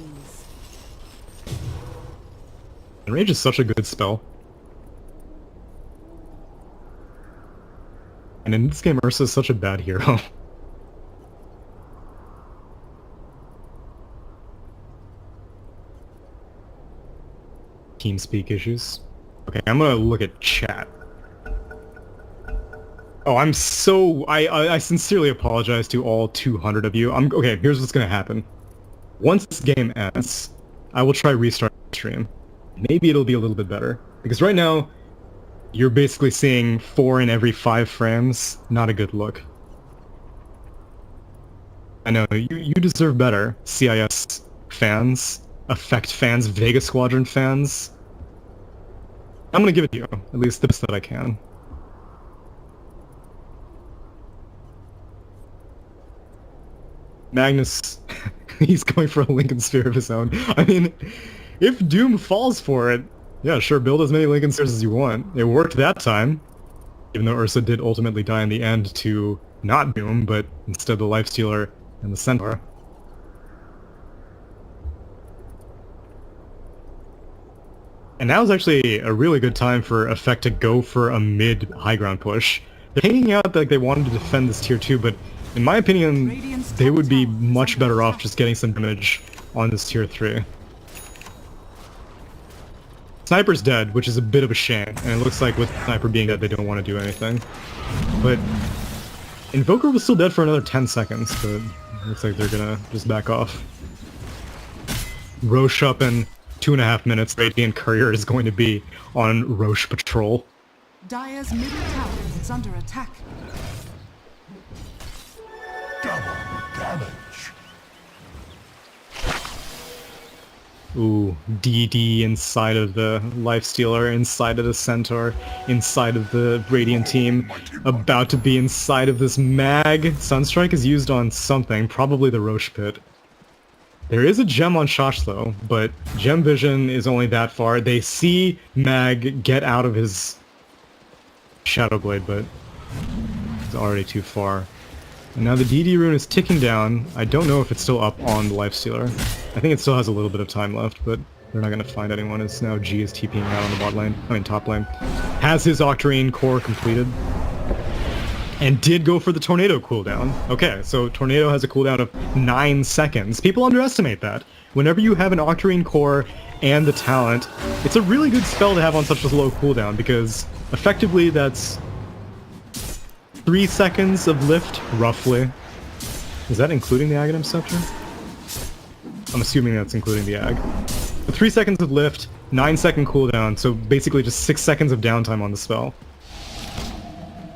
Enrage is such a good spell. And in this game, Ursa is such a bad hero. TeamSpeak issues. Okay, I'm gonna look at chat. Oh, I'm so... I sincerely apologize to all 200 of you. Okay, here's what's gonna happen. Once this game ends, I will try restart the stream. Maybe it'll be a little bit better. Because right now, you're basically seeing 4 in every 5 frames. Not a good look. I know, you deserve better, CIS fans. Effect fans, Vega Squadron fans. I'm gonna give it to you, at least the best that I can. Magnus, he's going for a Lincoln Sphere of his own. I mean, if Doom falls for it, yeah, sure, build as many Lincoln Spheres as you want. It worked that time, even though Ursa did ultimately die in the end to not Doom, but instead the Lifestealer and the Centaur. And now is actually a really good time for Effect to go for a mid-high ground push. They're hanging out like they wanted to defend this tier 2, but in my opinion, they would be much better off just getting some damage on this tier 3. Sniper's dead, which is a bit of a shame, and it looks like with Sniper being dead, they don't want to do anything. But Invoker was still dead for another 10 seconds, but it looks like they're gonna just back off. Roche up in 2.5 minutes, Radiant Courier is going to be on Roche patrol. Dire's middle tower is under attack. Double damage. Ooh, DD inside of the Lifestealer, inside of the Centaur, inside of the Radiant team, about to be inside of this Mag. Sunstrike is used on something, probably the Roche Pit. There is a gem on Shoshlo, but gem vision is only that far. They see Mag get out of his Shadow Blade, but it's already too far. And now the DD rune is ticking down. I don't know if it's still up on the Lifestealer. I think it still has a little bit of time left, but they're not going to find anyone. It's now G is TPing out on the bot lane. I mean top lane. Has his Octarine core completed. And did go for the Tornado cooldown. Okay, so Tornado has a cooldown of 9 seconds. People underestimate that. Whenever you have an Octarine core and the talent, it's a really good spell to have on such a low cooldown, because effectively that's 3 seconds of lift, roughly. Is that including the Aghanim Scepter? I'm assuming that's including the Ag. But 3 seconds of lift, 9-second cooldown, so basically just 6 seconds of downtime on the spell.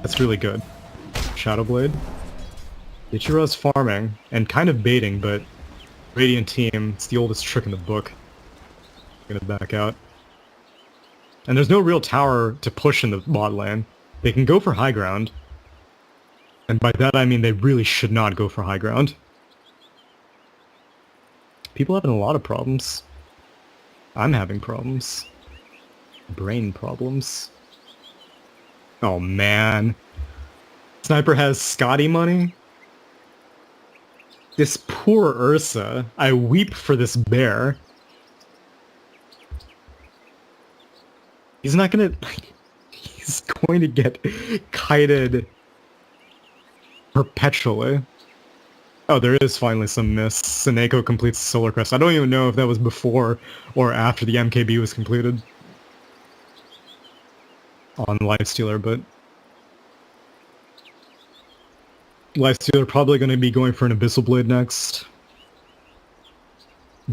That's really good. Shadow Blade. Ichiro's farming, and kind of baiting, but Radiant team, it's the oldest trick in the book. Gonna back out. And there's no real tower to push in the bot lane. They can go for high ground. And by that I mean they really should not go for high ground. People having a lot of problems. I'm having problems. Brain problems. Oh man. Sniper has Scotty money? This poor Ursa. I weep for this bear. He's not gonna... He's going to get kited perpetually. Oh, there is finally some miss. Seneko completes Solar Crest. I don't even know if that was before or after the MKB was completed on Lifestealer, but Lifestealer probably going to be going for an Abyssal Blade next.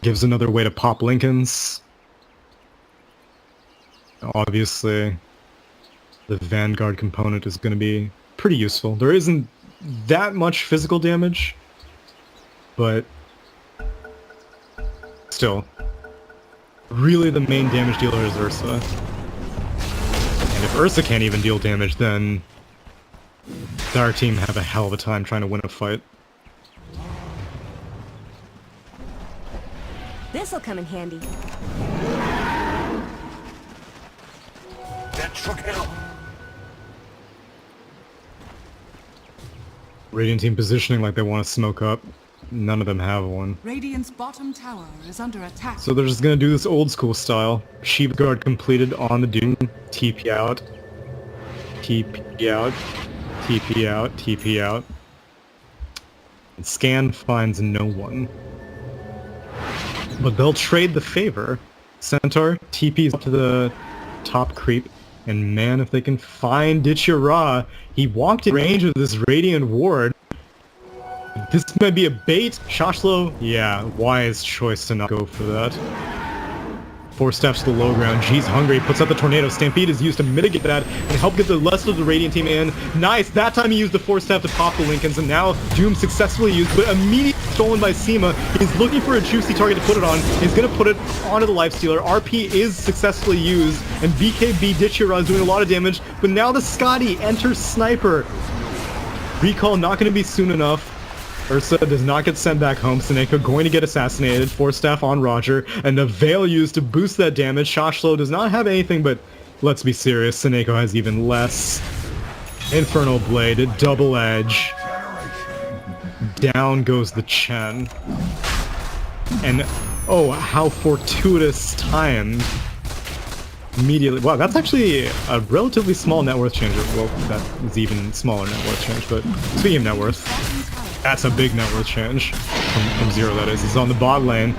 Gives another way to pop Lincolns. Obviously, the Vanguard component is going to be pretty useful. There isn't that much physical damage, but still, really the main damage dealer is Ursa. And if Ursa can't even deal damage, then our team have a hell of a time trying to win a fight. This'll come in handy. That should help. Radiant team positioning like they want to smoke up. None of them have one. Radiant's bottom tower is under attack. So they're just gonna do this old school style. Sheep Guard completed on the Doom. TP out. TP out. TP out. TP out. And Scan finds no one. But they'll trade the favor. Centaur TP's up to the top creep. And man, if they can find Ditchira, he walked in range of this Radiant Ward. This might be a bait. Shoshlo, yeah, wise choice to not go for that. 4 steps to the low ground. G's hungry, puts up the tornado. Stampede is used to mitigate that and help get the rest of the Radiant team in. Nice, that time he used the 4 step to pop the Lincolns, and now Doom successfully used, but immediately stolen by Seema. He's looking for a juicy target to put it on. He's gonna put it onto the Lifestealer. RP is successfully used, and BKB Ditchira is doing a lot of damage, but now the Scotty enters Sniper. Recall not gonna be soon enough. Ursa does not get sent back home. Seneko going to get assassinated. 4 staff on Roger, and the Veil used to boost that damage. Shoshlo does not have anything, but let's be serious, Seneko has even less. Infernal Blade, double edge. Down goes the Chen. And oh, how fortuitous time. Immediately, wow, that's actually a relatively small net worth change. Well, that is even smaller net worth change, but speaking of net worth, that's a big net worth change from Zero, that is. He's on the bot lane.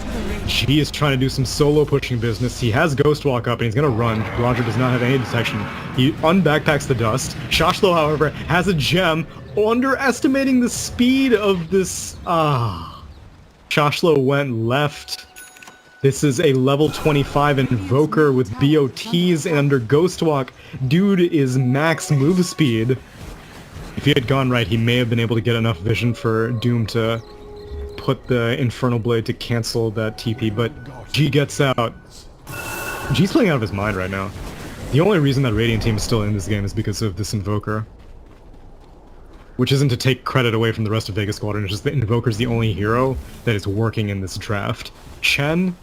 G is trying to do some solo pushing business. He has Ghost Walk up and he's gonna run. Roger does not have any detection. He unbackpacks the dust. Shoshlo, however, has a gem, underestimating the speed of this. Shoshlo went left. This is a level 25 Invoker with BOTs and under Ghost Walk. Dude is max move speed. If he had gone right, he may have been able to get enough vision for Doom to put the Infernal Blade to cancel that TP, but G gets out. G's playing out of his mind right now. The only reason that Radiant team is still in this game is because of this Invoker. Which isn't to take credit away from the rest of Vega Squadron, it's just that Invoker's the only hero that is working in this draft. Chen,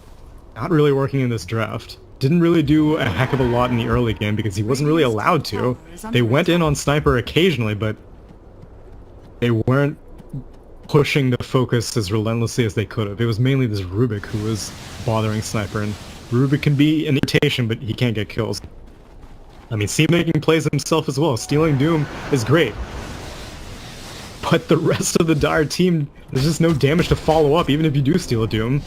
not really working in this draft. Didn't really do a heck of a lot in the early game because he wasn't really allowed to. They went in on Sniper occasionally, but they weren't pushing the focus as relentlessly as they could have. It was mainly this Rubik who was bothering Sniper, and Rubik can be an irritation, but he can't get kills. I mean, making plays himself as well. Stealing Doom is great. But the rest of the Dire team, there's just no damage to follow up, even if you do steal a Doom.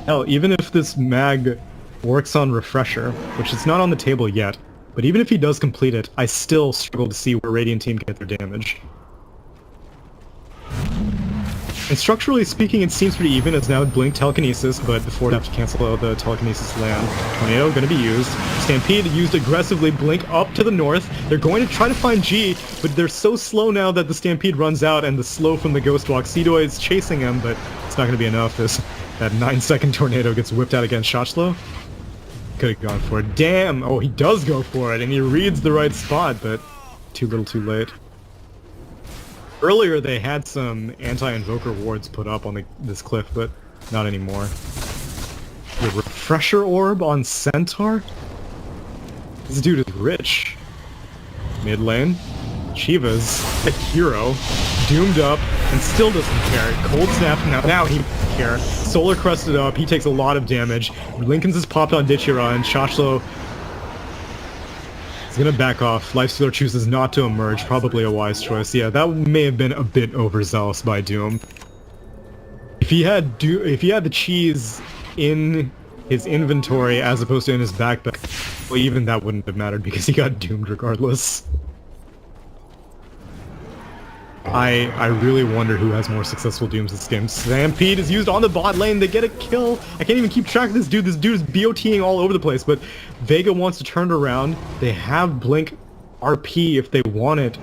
Hell, even if this mag works on Refresher, which is not on the table yet, but even if he does complete it, I still struggle to see where Radiant team get their damage. And structurally speaking, it seems pretty even. It's now Blink Telekinesis, but before they have to cancel out the Telekinesis land. Tornado going to be used. Stampede used aggressively. Blink up to the north. They're going to try to find G, but they're so slow now that the Stampede runs out, and the slow from the Ghost Walk. Seedoy is chasing him, but it's not going to be enough. That 9-second Tornado gets whipped out against Shoshlo. Could have gone for it. Damn! Oh, he does go for it, and he reads the right spot, but too little too late. Earlier they had some anti-invoker wards put up on this cliff, but Not anymore. The refresher orb on Centaur? This dude is rich. Mid lane. Shiva's a hero. Doomed up and still doesn't care. Cold snap now he doesn't care. Solar crested up, he takes a lot of damage. Linken's has popped on Ditchira and Shoshlo is gonna back off. Lifestealer chooses not to emerge, probably a wise choice. Yeah, that may have been a bit overzealous by Doom. If he had the cheese in his inventory as opposed to in his backpack, well, even that wouldn't have mattered because he got doomed regardless. I really wonder who has more successful Dooms this game. Stampede is used on the bot lane, they get a kill. I can't even keep track of this dude. This dude is BOTing all over the place, but Vega wants to turn it around. They have Blink RP if they want it,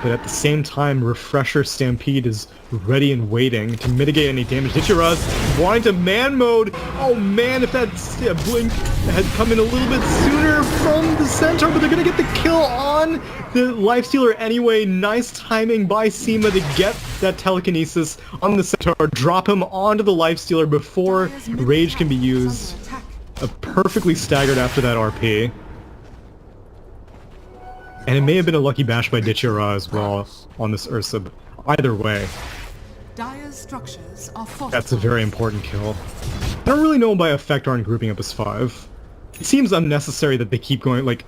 but at the same time, Refresher Stampede is ready and waiting to mitigate any damage. Ditchira's wanting to man mode. Oh man, if that Blink had come in a little bit sooner from the Centaur, but they're gonna get the kill on the Lifestealer anyway. Nice timing by Seema to get that telekinesis on the Centaur, drop him onto the Lifestealer before Rage can be used. A perfectly staggered after that RP. And it may have been a lucky bash by Ditchira as well on this Ursa. Either way, Dire's structures are fortified. that's a very important kill. I don't really know by effect aren't grouping up as 5. It seems unnecessary that they keep going, like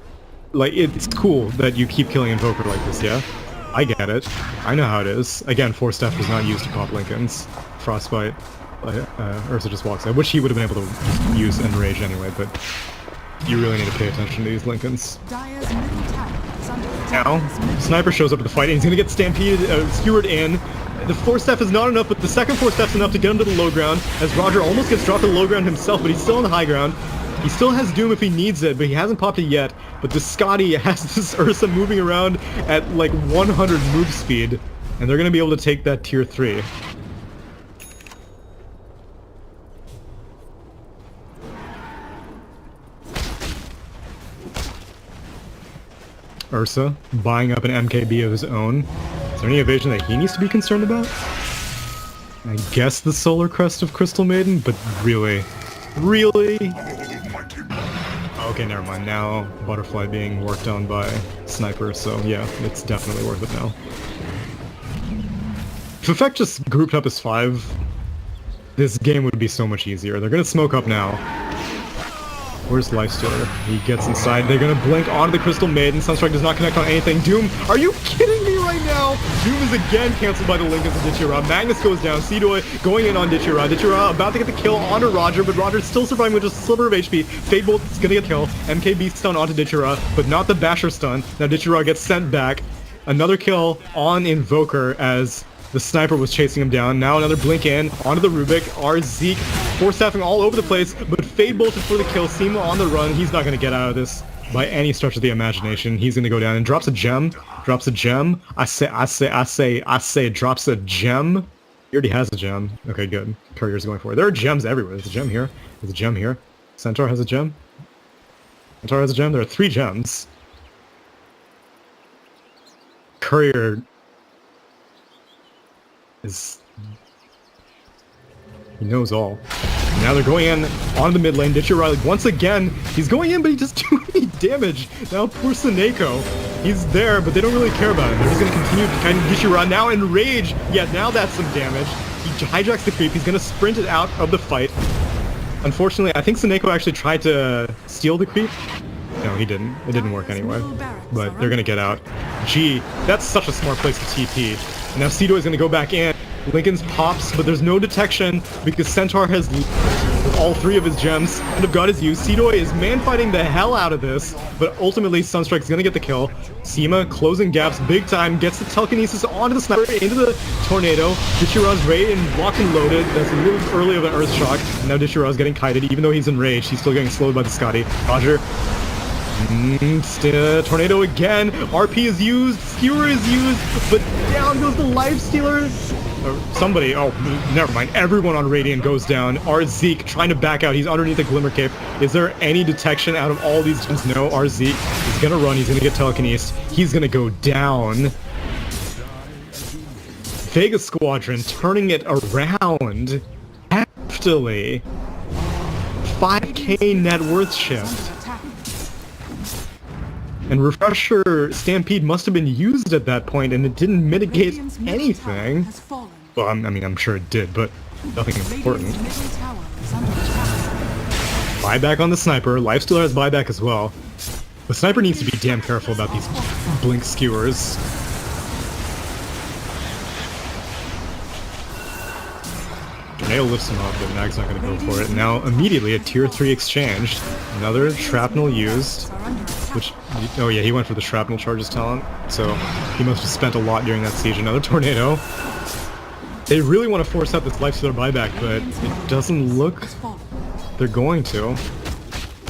it's cool that you keep killing Invoker like this, yeah? I get it. I know how it is. Again, Force Staff was not used to pop Linken's. Frostbite. Ursa just walks out, which he would have been able to use Enrage anyway, but you really need to pay attention to these Linken's. Dire's middle tower is under Now, attack. Sniper shows up at the fight and he's gonna get stampeded, skewered in. The Force Staff is not enough, but the second Force Staff's enough to get him to the low ground, as Roger almost gets dropped to the low ground himself, but he's still on the high ground. He still has Doom if he needs it, but he hasn't popped it yet. But the Scotty has this Ursa moving around at like 100 move speed, and they're gonna be able to take that tier 3. Ursa buying up an MKB of his own. Is there any evasion that he needs to be concerned about? I guess the Solar Crest of Crystal Maiden, but really? Really? Okay, never mind. Now, Butterfly being worked on by Sniper, so yeah, it's definitely worth it now. If Effect just grouped up as 5, this game would be so much easier. They're gonna smoke up now. Where's Lifestealer? He gets inside. They're gonna blink onto the Crystal Maiden. Sunstrike does not connect on anything. Doom, are you kidding me right now? Doom is again cancelled by the Linken's and Ditchira. Magnus goes down. Seedoy going in on Ditchira. Ditchira about to get the kill onto Roger, but Roger's still surviving with just a sliver of HP. Fadebolt is gonna get a kill. MKB stun onto Ditchira, but not the Basher stun. Now Ditchira gets sent back. Another kill on Invoker as the Sniper was chasing him down. Now another blink in onto the Rubik. Zeke Force Staffing all over the place, but Fade bolted for the kill. Seema on the run. He's not going to get out of this by any stretch of the imagination. He's going to go down and drops a gem. Drops a gem. I say drops a gem. He already has a gem. Okay, good. Courier's going for it. There are gems everywhere. There's a gem here. There's a gem here. Centaur has a gem. Centaur has a gem. There are 3 gems. Courier is... he knows all. Now they're going in on the mid lane. Ditchira once again. He's going in, but he doesn't do any damage. Now poor Seneko. He's there, but they don't really care about him. They're just going to continue to kind of Ditchira now in rage. Yeah, now that's some damage. He hijacks the creep. He's going to sprint it out of the fight. Unfortunately, I think Seneko actually tried to steal the creep. No, he didn't. It didn't work anyway. But they're going to get out. Gee, that's such a smart place to TP. Now Seedoy is going to go back in. Linken's pops, but there's no detection because Centaur has all 3 of his gems and have got his use. Seedoy is man-fighting the hell out of this, but ultimately Sunstrike's gonna get the kill. Seema closing gaps big time, gets the telekinesis onto the Sniper, into the Tornado. Ditchira's ready and locked and loaded. That's a little early of an Earth Shock. And now Ditchira's getting kited, even though he's enraged. He's still getting slowed by the Scotty. Roger. Tornado again. RP is used. Skewer is used, but down goes the Lifestealer. Somebody, oh, never mind. Everyone on Radiant goes down. Zeke trying to back out. He's underneath the Glimmer Cape. Is there any detection out of all these gems? No, Zeke is gonna run. He's gonna get telekinesed. He's gonna go down. Vega Squadron turning it around. Have hastily. 5k net worth shift. Under attack. And Refresher Stampede must have been used at that point, and it didn't mitigate Radiant's middle tower anything. has fallen. Well, I mean, I'm sure it did, but nothing important. Radiant's middle tower is under attack. Buyback on the Sniper. Lifestealer has buyback as well. The Sniper needs to be damn careful about these blink skewers. Tornado lifts him up, but Mag's not going to go for it. Now, immediately, a tier 3 exchange. Another shrapnel used. Are under attack. Which, oh yeah, he went for the shrapnel charges talent. So, he must have spent a lot during that siege. Another tornado. They really want to force out this Lifestealer buyback, but it doesn't look Has fallen. they're going to.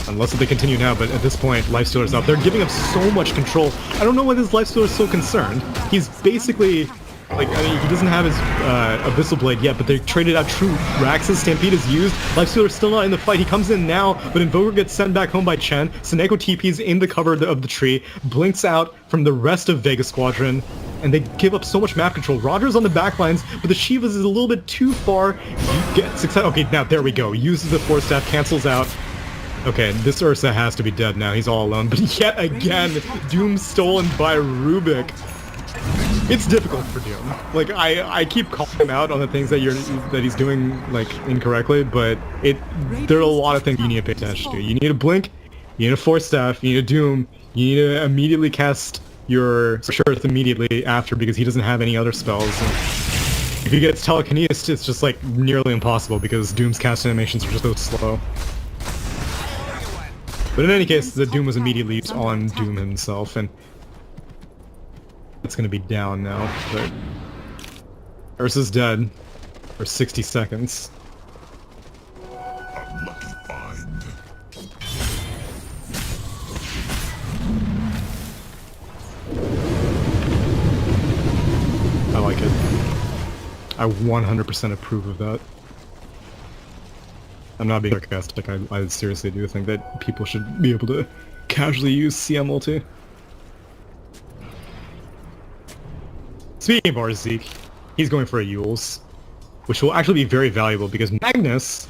Unless they continue now, but at this point, Lifestealer's up. They're giving up so much control. I don't know why this Lifestealer is so concerned. He's basically, like, I mean, he doesn't have his Abyssal Blade yet, but they traded out True Rax's Stampede is used. Lifestealer's still not in the fight. He comes in now, but Invoker gets sent back home by Chen. Seneko TP's in the cover of the tree, blinks out from the rest of Vega Squadron, and they give up so much map control. Roger's on the backlines, but the Shivas is a little bit too far. You get success. Okay, now there we go. Uses the Force Staff, cancels out. Okay, this Ursa has to be dead now. He's all alone. But yet again, Doom stolen by Rubik. It's difficult for Doom. Like, I keep calling him out on the things that he's doing, like, incorrectly, but there are a lot of things you need to pay attention to. You need a Blink, you need a Force Staff, you need a Doom, you need to immediately cast your Shirth immediately after because he doesn't have any other spells. And if he gets Telekinesis, it's just, like, nearly impossible because Doom's cast animations are just so slow. But in any case, the Doom was immediately used on Doom himself, and it's gonna be down now, but Ursa's dead for 60 seconds. Unlucky find. I like it. I 100% approve of that. I'm not being sarcastic, I seriously do think that people should be able to casually use CM ulti. Speaking of Arzeek, he's going for a Yules, which will actually be very valuable because Magnus,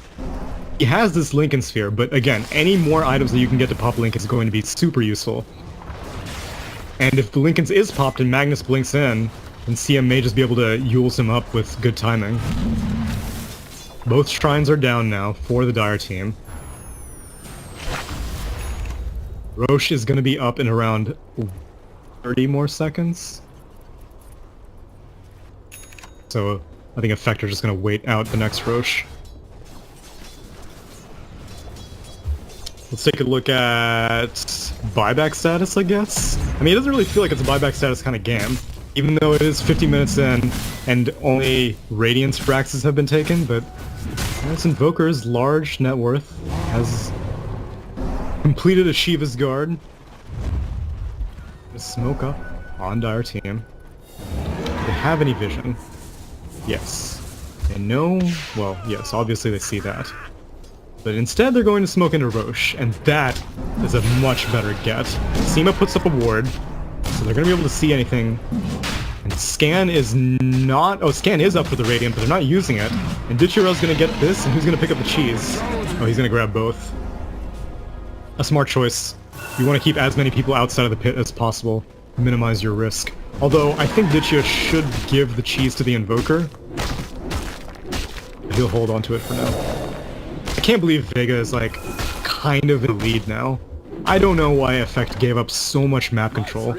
he has this Lincoln Sphere, but again, any more items that you can get to pop Link is going to be super useful. And if the Lincoln's is popped and Magnus blinks in, then CM may just be able to Yules him up with good timing. Both shrines are down now for the Dire team. Roche is going to be up in around 30 more seconds. So I think Effector's just going to wait out the next Roche. Let's take a look at buyback status, I guess. I mean, it doesn't really feel like it's a buyback status kind of game, even though it is 50 minutes in and only Radiance Braxes have been taken, but this Invoker's large net worth has completed a Shiva's Guard. Smoke up on Dire team. Do they have any vision? Yes. They know, well, yes, obviously they see that. But instead they're going to smoke into Roche, and that is a much better get. Seema puts up a ward, so they're going to be able to see anything. And Scan is not... Oh, Scan is up for the Radiant, but they're not using it. And Ditchiro's going to get this, and who's going to pick up the cheese? Oh, he's going to grab both. A smart choice. You want to keep as many people outside of the pit as possible. Minimize your risk. Although, I think Ditchiro should give the cheese to the Invoker. He'll hold on to it for now. I can't believe Vega is, like, kind of in the lead now. I don't know why Effect gave up so much map control.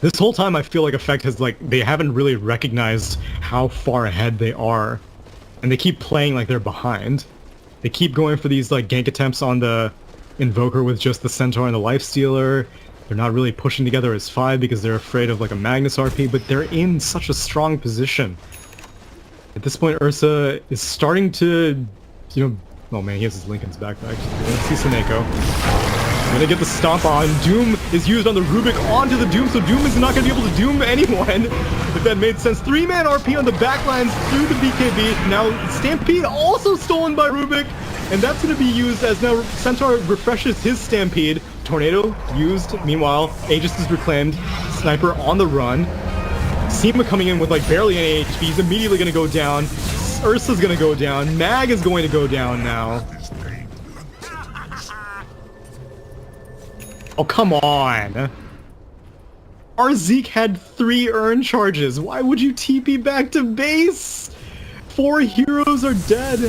This whole time I feel like Effect has, like, they haven't really recognized how far ahead they are. And they keep playing like they're behind. They keep going for these, like, gank attempts on the Invoker with just the Centaur and the Lifestealer. They're not really pushing together as 5 because they're afraid of, like, a Magnus RP, but they're in such a strong position. At this point, Ursa is starting to, you know... Oh man, he has his Lincoln's backpack. See Seneko. Gonna get the stomp on. Doom is used on the Rubik onto the Doom, so Doom is not gonna be able to Doom anyone. If that made sense. 3-man RP on the backlines through the BKB. Now, Stampede also stolen by Rubik. And that's gonna be used as now Centaur refreshes his Stampede. Tornado used. Meanwhile, Aegis is reclaimed. Sniper on the run. Seema coming in with, like, barely any HP. He's immediately gonna go down. Ursa's gonna go down. Mag is going to go down now. This pain Oh, come on. Our Zeke had 3 urn charges. Why would you TP back to base? 4 heroes are dead.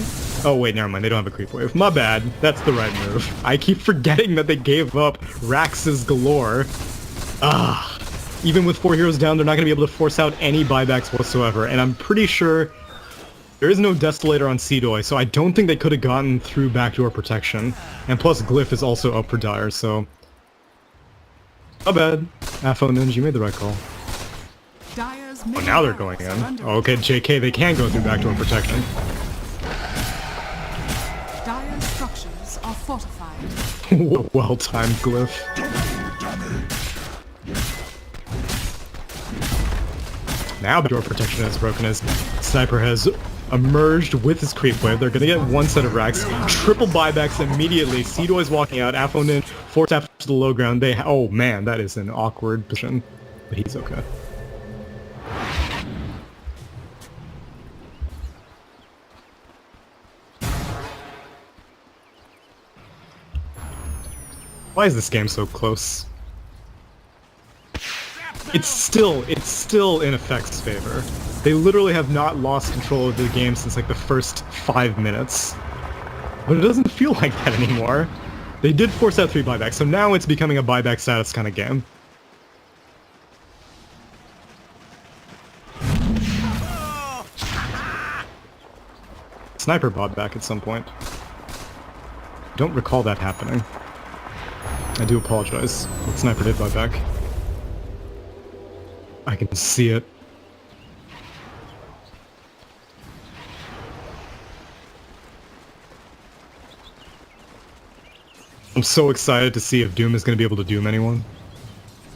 Oh, wait, never mind. They don't have a creep wave. My bad. That's the right move. I keep forgetting that they gave up Rax's galore. Ah. Even with 4 heroes down, they're not going to be able to force out any buybacks whatsoever. And I'm pretty sure there is no Destillator on Seedoy, so I don't think they could have gotten through backdoor protection. And plus, Glyph is also up for Dire, so... Not bad. Afo Ninja, you made the right call. Oh, now they're going in. Oh, okay, JK, they can go through backdoor protection. Dire structures are fortified. Well-timed Glyph. Now backdoor protection is broken as Sniper has emerged with his creep wave. They're gonna get 1 set of racks. Triple buybacks immediately. Seedoy's walking out. Afonin forced after the low ground. Oh man, that is an awkward position. But he's okay. Why is this game so close? It's still in Effect's favor. They literally have not lost control of the game since like the first 5 minutes. But it doesn't feel like that anymore. They did force out 3 buybacks, so now it's becoming a buyback status kind of game. Sniper bought back at some point. Don't recall that happening. I do apologize, but Sniper did buy back. I can see it. I'm so excited to see if Doom is going to be able to Doom anyone.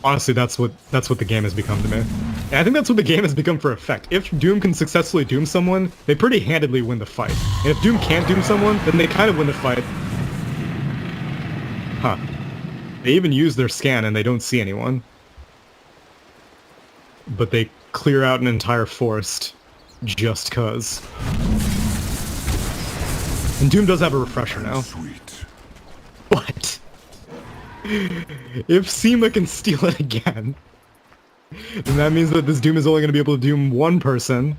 Honestly, that's what the game has become to me. And I think that's what the game has become for Effect. If Doom can successfully Doom someone, they pretty handedly win the fight. And if Doom can't Doom someone, then they kind of win the fight. Huh. They even use their scan and they don't see anyone. But they clear out an entire forest just cuz. And Doom does have a refresher now. sweet. What? If Seema can steal it again, then that means that this Doom is only going to be able to Doom 1 person.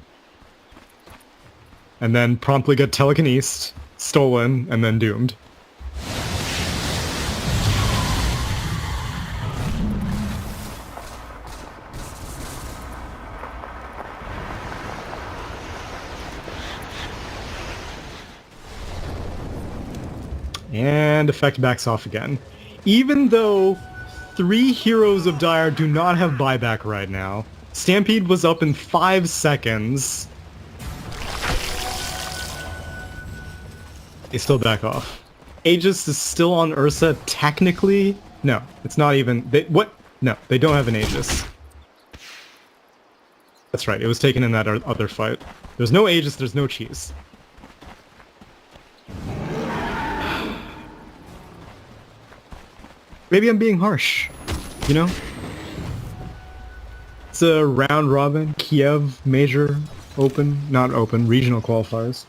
And then promptly get telekinesed, stolen, and then doomed. And Effect backs off again. Even though 3 heroes of Dire do not have buyback right now, Stampede was up in 5 seconds. They still back off. Aegis is still on Ursa, technically? No, it's not even... what? No, they don't have an Aegis. That's right, it was taken in that other fight. There's no Aegis, there's no cheese. Maybe I'm being harsh, you know? It's a round robin, Kiev, major, open, not open, regional qualifiers.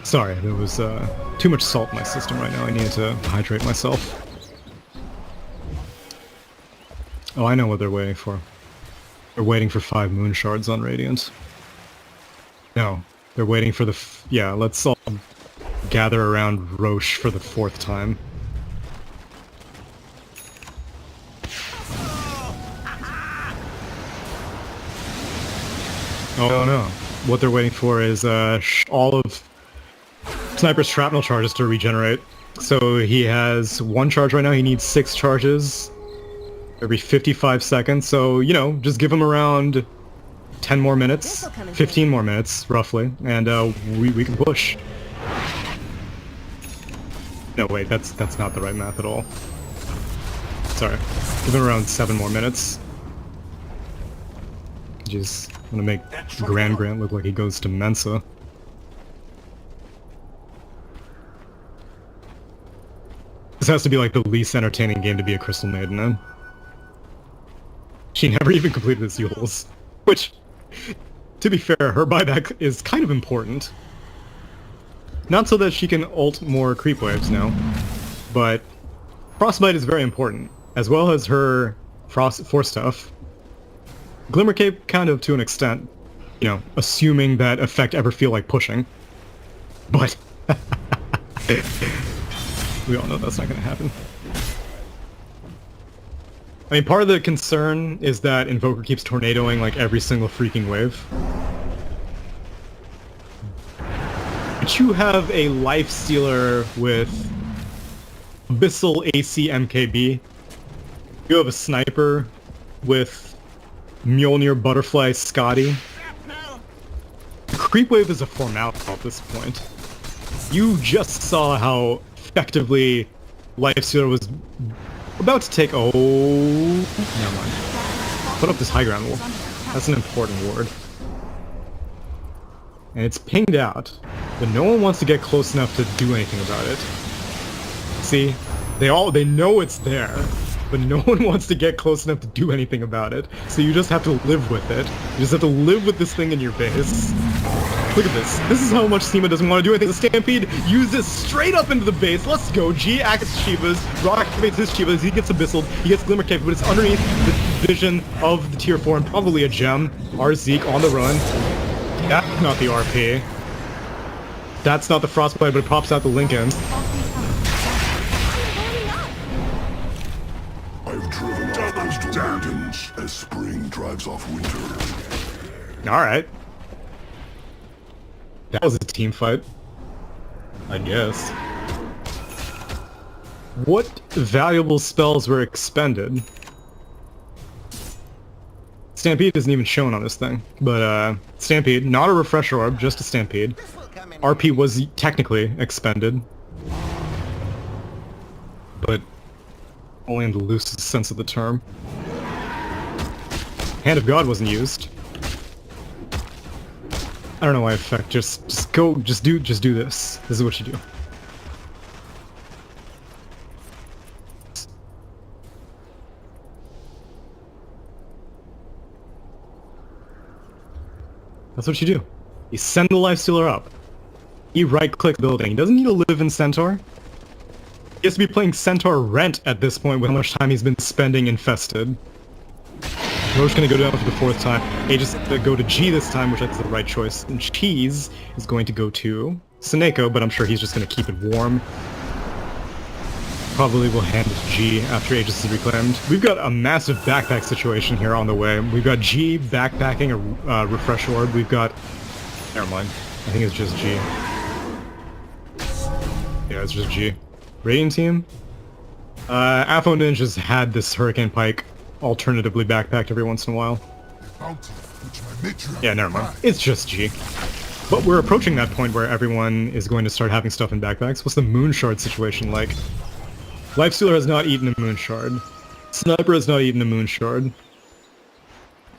Sorry, there was too much salt in my system right now. I needed to hydrate myself. Oh, I know what they're waiting for. They're waiting for 5 moon shards on Radiant. No, they're waiting for the yeah, let's all gather around Roche for the 4th time. Oh no. What they're waiting for is all of Sniper's shrapnel charges to regenerate. So he has 1 charge right now, he needs 6 charges every 55 seconds, so, you know, just give him around 10 more minutes, 15 more minutes, roughly, and we can push. No, wait, that's not the right math at all. Sorry. Give him around 7 more minutes. Just gonna make Grand Grant look like he goes to Mensa. This has to be like the least entertaining game to be a Crystal Maiden in. She never even completed this Yules. Which, to be fair, her buyback is kind of important. Not so that she can ult more creep waves now, but Frostbite is very important, as well as her Force stuff. Glimmer Cape, kind of to an extent, you know, assuming that effect ever feel like pushing. But we all know that's not going to happen. I mean, part of the concern is that Invoker keeps tornadoing like every single freaking wave. But you have a Life Stealer with Abyssal AC MKB. You have a Sniper with Mjolnir Butterfly Scotty. Creep Wave is a formality at this point. You just saw how effectively Life Stealer was about to take... Oh... Never mind. Put up this high ground wall. That's an important ward. And it's pinged out, but no one wants to get close enough to do anything about it. See? They know it's there, but no one wants to get close enough to do anything about it. So you just have to live with it. You just have to live with this thing in your base. Look at this. This is how much Seema doesn't want to do anything. The Stampede uses straight up into the base. Let's go. G activates Shivas. Rock activates his Shivas. He gets Abyssal. He gets Glimmer Cape, but it's underneath the vision of the tier 4 and probably a gem. Our Zeke on the run. That's not the RP. That's not the Frostbite, but it pops out the Lincoln. I've driven others to mountains as spring drives off winter. Alright. That was a team fight. I guess. What valuable spells were expended? Stampede isn't even shown on this thing, but Stampede, not a Refresh Orb, just a Stampede. RP was technically expended, but only in the loosest sense of the term. Hand of God wasn't used. I don't know why effect. Just do this. This is what you do. That's what you do. You send the Lifestealer up. You right-click building. He doesn't need to live in Centaur. He has to be playing Centaur Rent at this point with how much time he's been spending infested. Roche gonna go down for the 4th time. Aegis go to G this time, which I think is the right choice. And Cheese is going to go to Seneko, but I'm sure he's just gonna keep it warm. Probably will hand it to G after Aegis is reclaimed. We've got a massive backpack situation here on the way. We've got G backpacking a Refresh Orb. We've got... Never mind. I think it's just G. Yeah, it's just G. Radiant team? Afo Ninja's had this Hurricane Pike alternatively backpacked every once in a while. Yeah, never mind. It's just G. But we're approaching that point where everyone is going to start having stuff in backpacks. What's the Moon Shard situation like? Lifestealer has not eaten a Moon Shard. Sniper has not eaten a Moon Shard.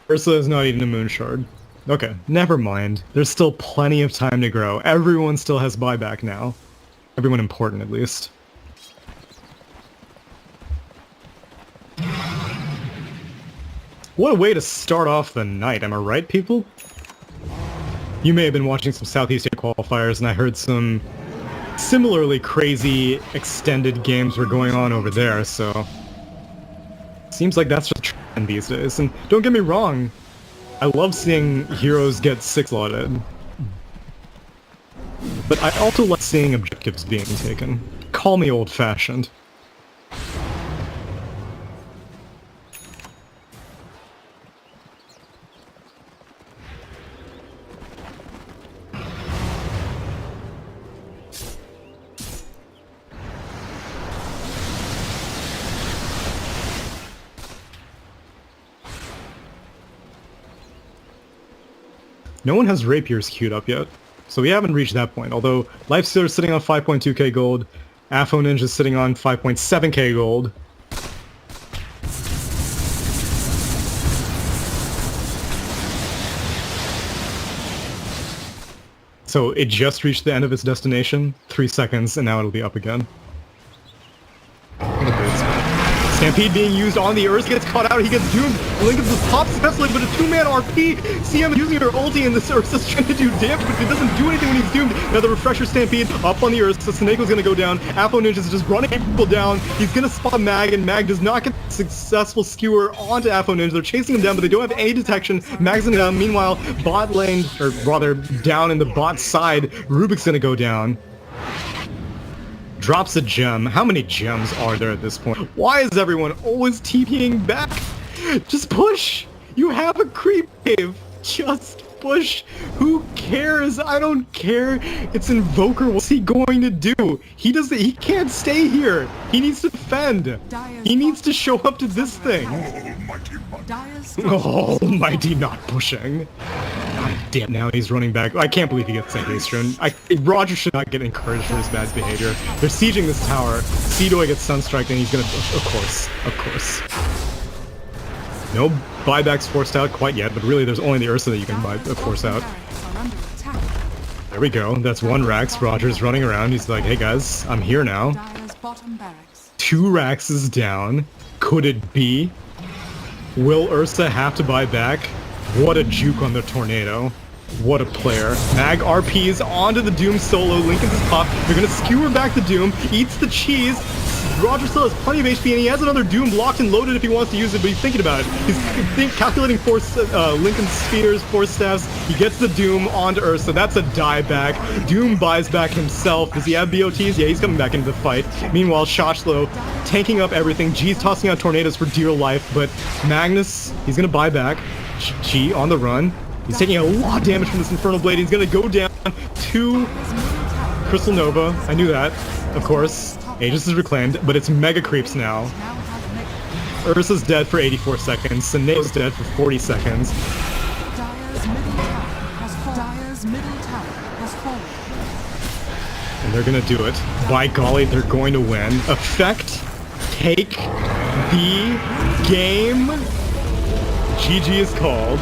Ursula has not eaten a Moon Shard. Okay, never mind. There's still plenty of time to grow. Everyone still has buyback now. Everyone important, at least. What a way to start off the night, am I right, people? You may have been watching some Southeast Asia qualifiers, and I heard some similarly crazy extended games were going on over there, so... Seems like that's just a trend these days, and don't get me wrong, I love seeing heroes get 6-slotted. But I also like seeing objectives being taken. Call me old-fashioned. No one has Rapiers queued up yet, so we haven't reached that point, although Lifestealer is sitting on 5.2k gold, Afo Ninja is sitting on 5.7k gold. So it just reached the end of its destination, 3 seconds, and now it'll be up again. Stampede being used on the Ursa, gets caught out, he gets doomed. Lincoln just pops successfully, but a 2-man RP. CM using her ulti, and this Ursa's trying to do damage, but it doesn't do anything when he's doomed. Now the Refresher Stampede up on the Ursa. Snake's gonna go down. Afro Ninja's just running people down. He's gonna spot Mag, and Mag does not get successful skewer onto Afro Ninja. They're chasing him down, but they don't have any detection. Mag's gonna down. Meanwhile, bot lane, or rather, down in the bot side, Rubik's gonna go down. Drops a gem. How many gems are there at this point? Why is everyone always TPing back? Just push! You have a creep cave! Just push! Who cares? I don't care! It's Invoker. What's he going to do? He can't stay here! He needs to defend! He needs to show up to this thing! Almighty not pushing. God damn, now he's running back. I can't believe he gets that base rune. Roger should not get encouraged for his bad behavior. They're sieging this tower. Seedoy gets Sunstrike, and he's gonna... Of course. No buybacks forced out quite yet, but really there's only the Ursa that you can force out. There we go. That's one Rax. Roger's running around. He's like, hey guys, I'm here now. 2 Raxes down. Could it be? Will Ursa have to buy back? What a juke on the tornado. What a player. Mag RPs onto the Doom solo. Lincoln's his pop. They're gonna skewer back the Doom. Eats the cheese. Roger still has plenty of HP, and he has another Doom locked and loaded if he wants to use it, but he's thinking about it. He's calculating Lincoln's Spheres, Force Staffs. He gets the Doom onto Ursa. That's a dieback. Doom buys back himself. Does he have BOTs? Yeah, he's coming back into the fight. Meanwhile, Shochlow tanking up everything. G's tossing out tornadoes for dear life, but Magnus, he's gonna buy back. G on the run. He's taking a lot of damage from this Infernal Blade. He's gonna go down to Crystal Nova. I knew that, of course. Aegis is reclaimed, but it's Mega Creeps now. Ursa's dead for 84 seconds. Sinead's dead for 40 seconds. And they're gonna do it. By golly, they're going to win. Effect, take the game. GG is called.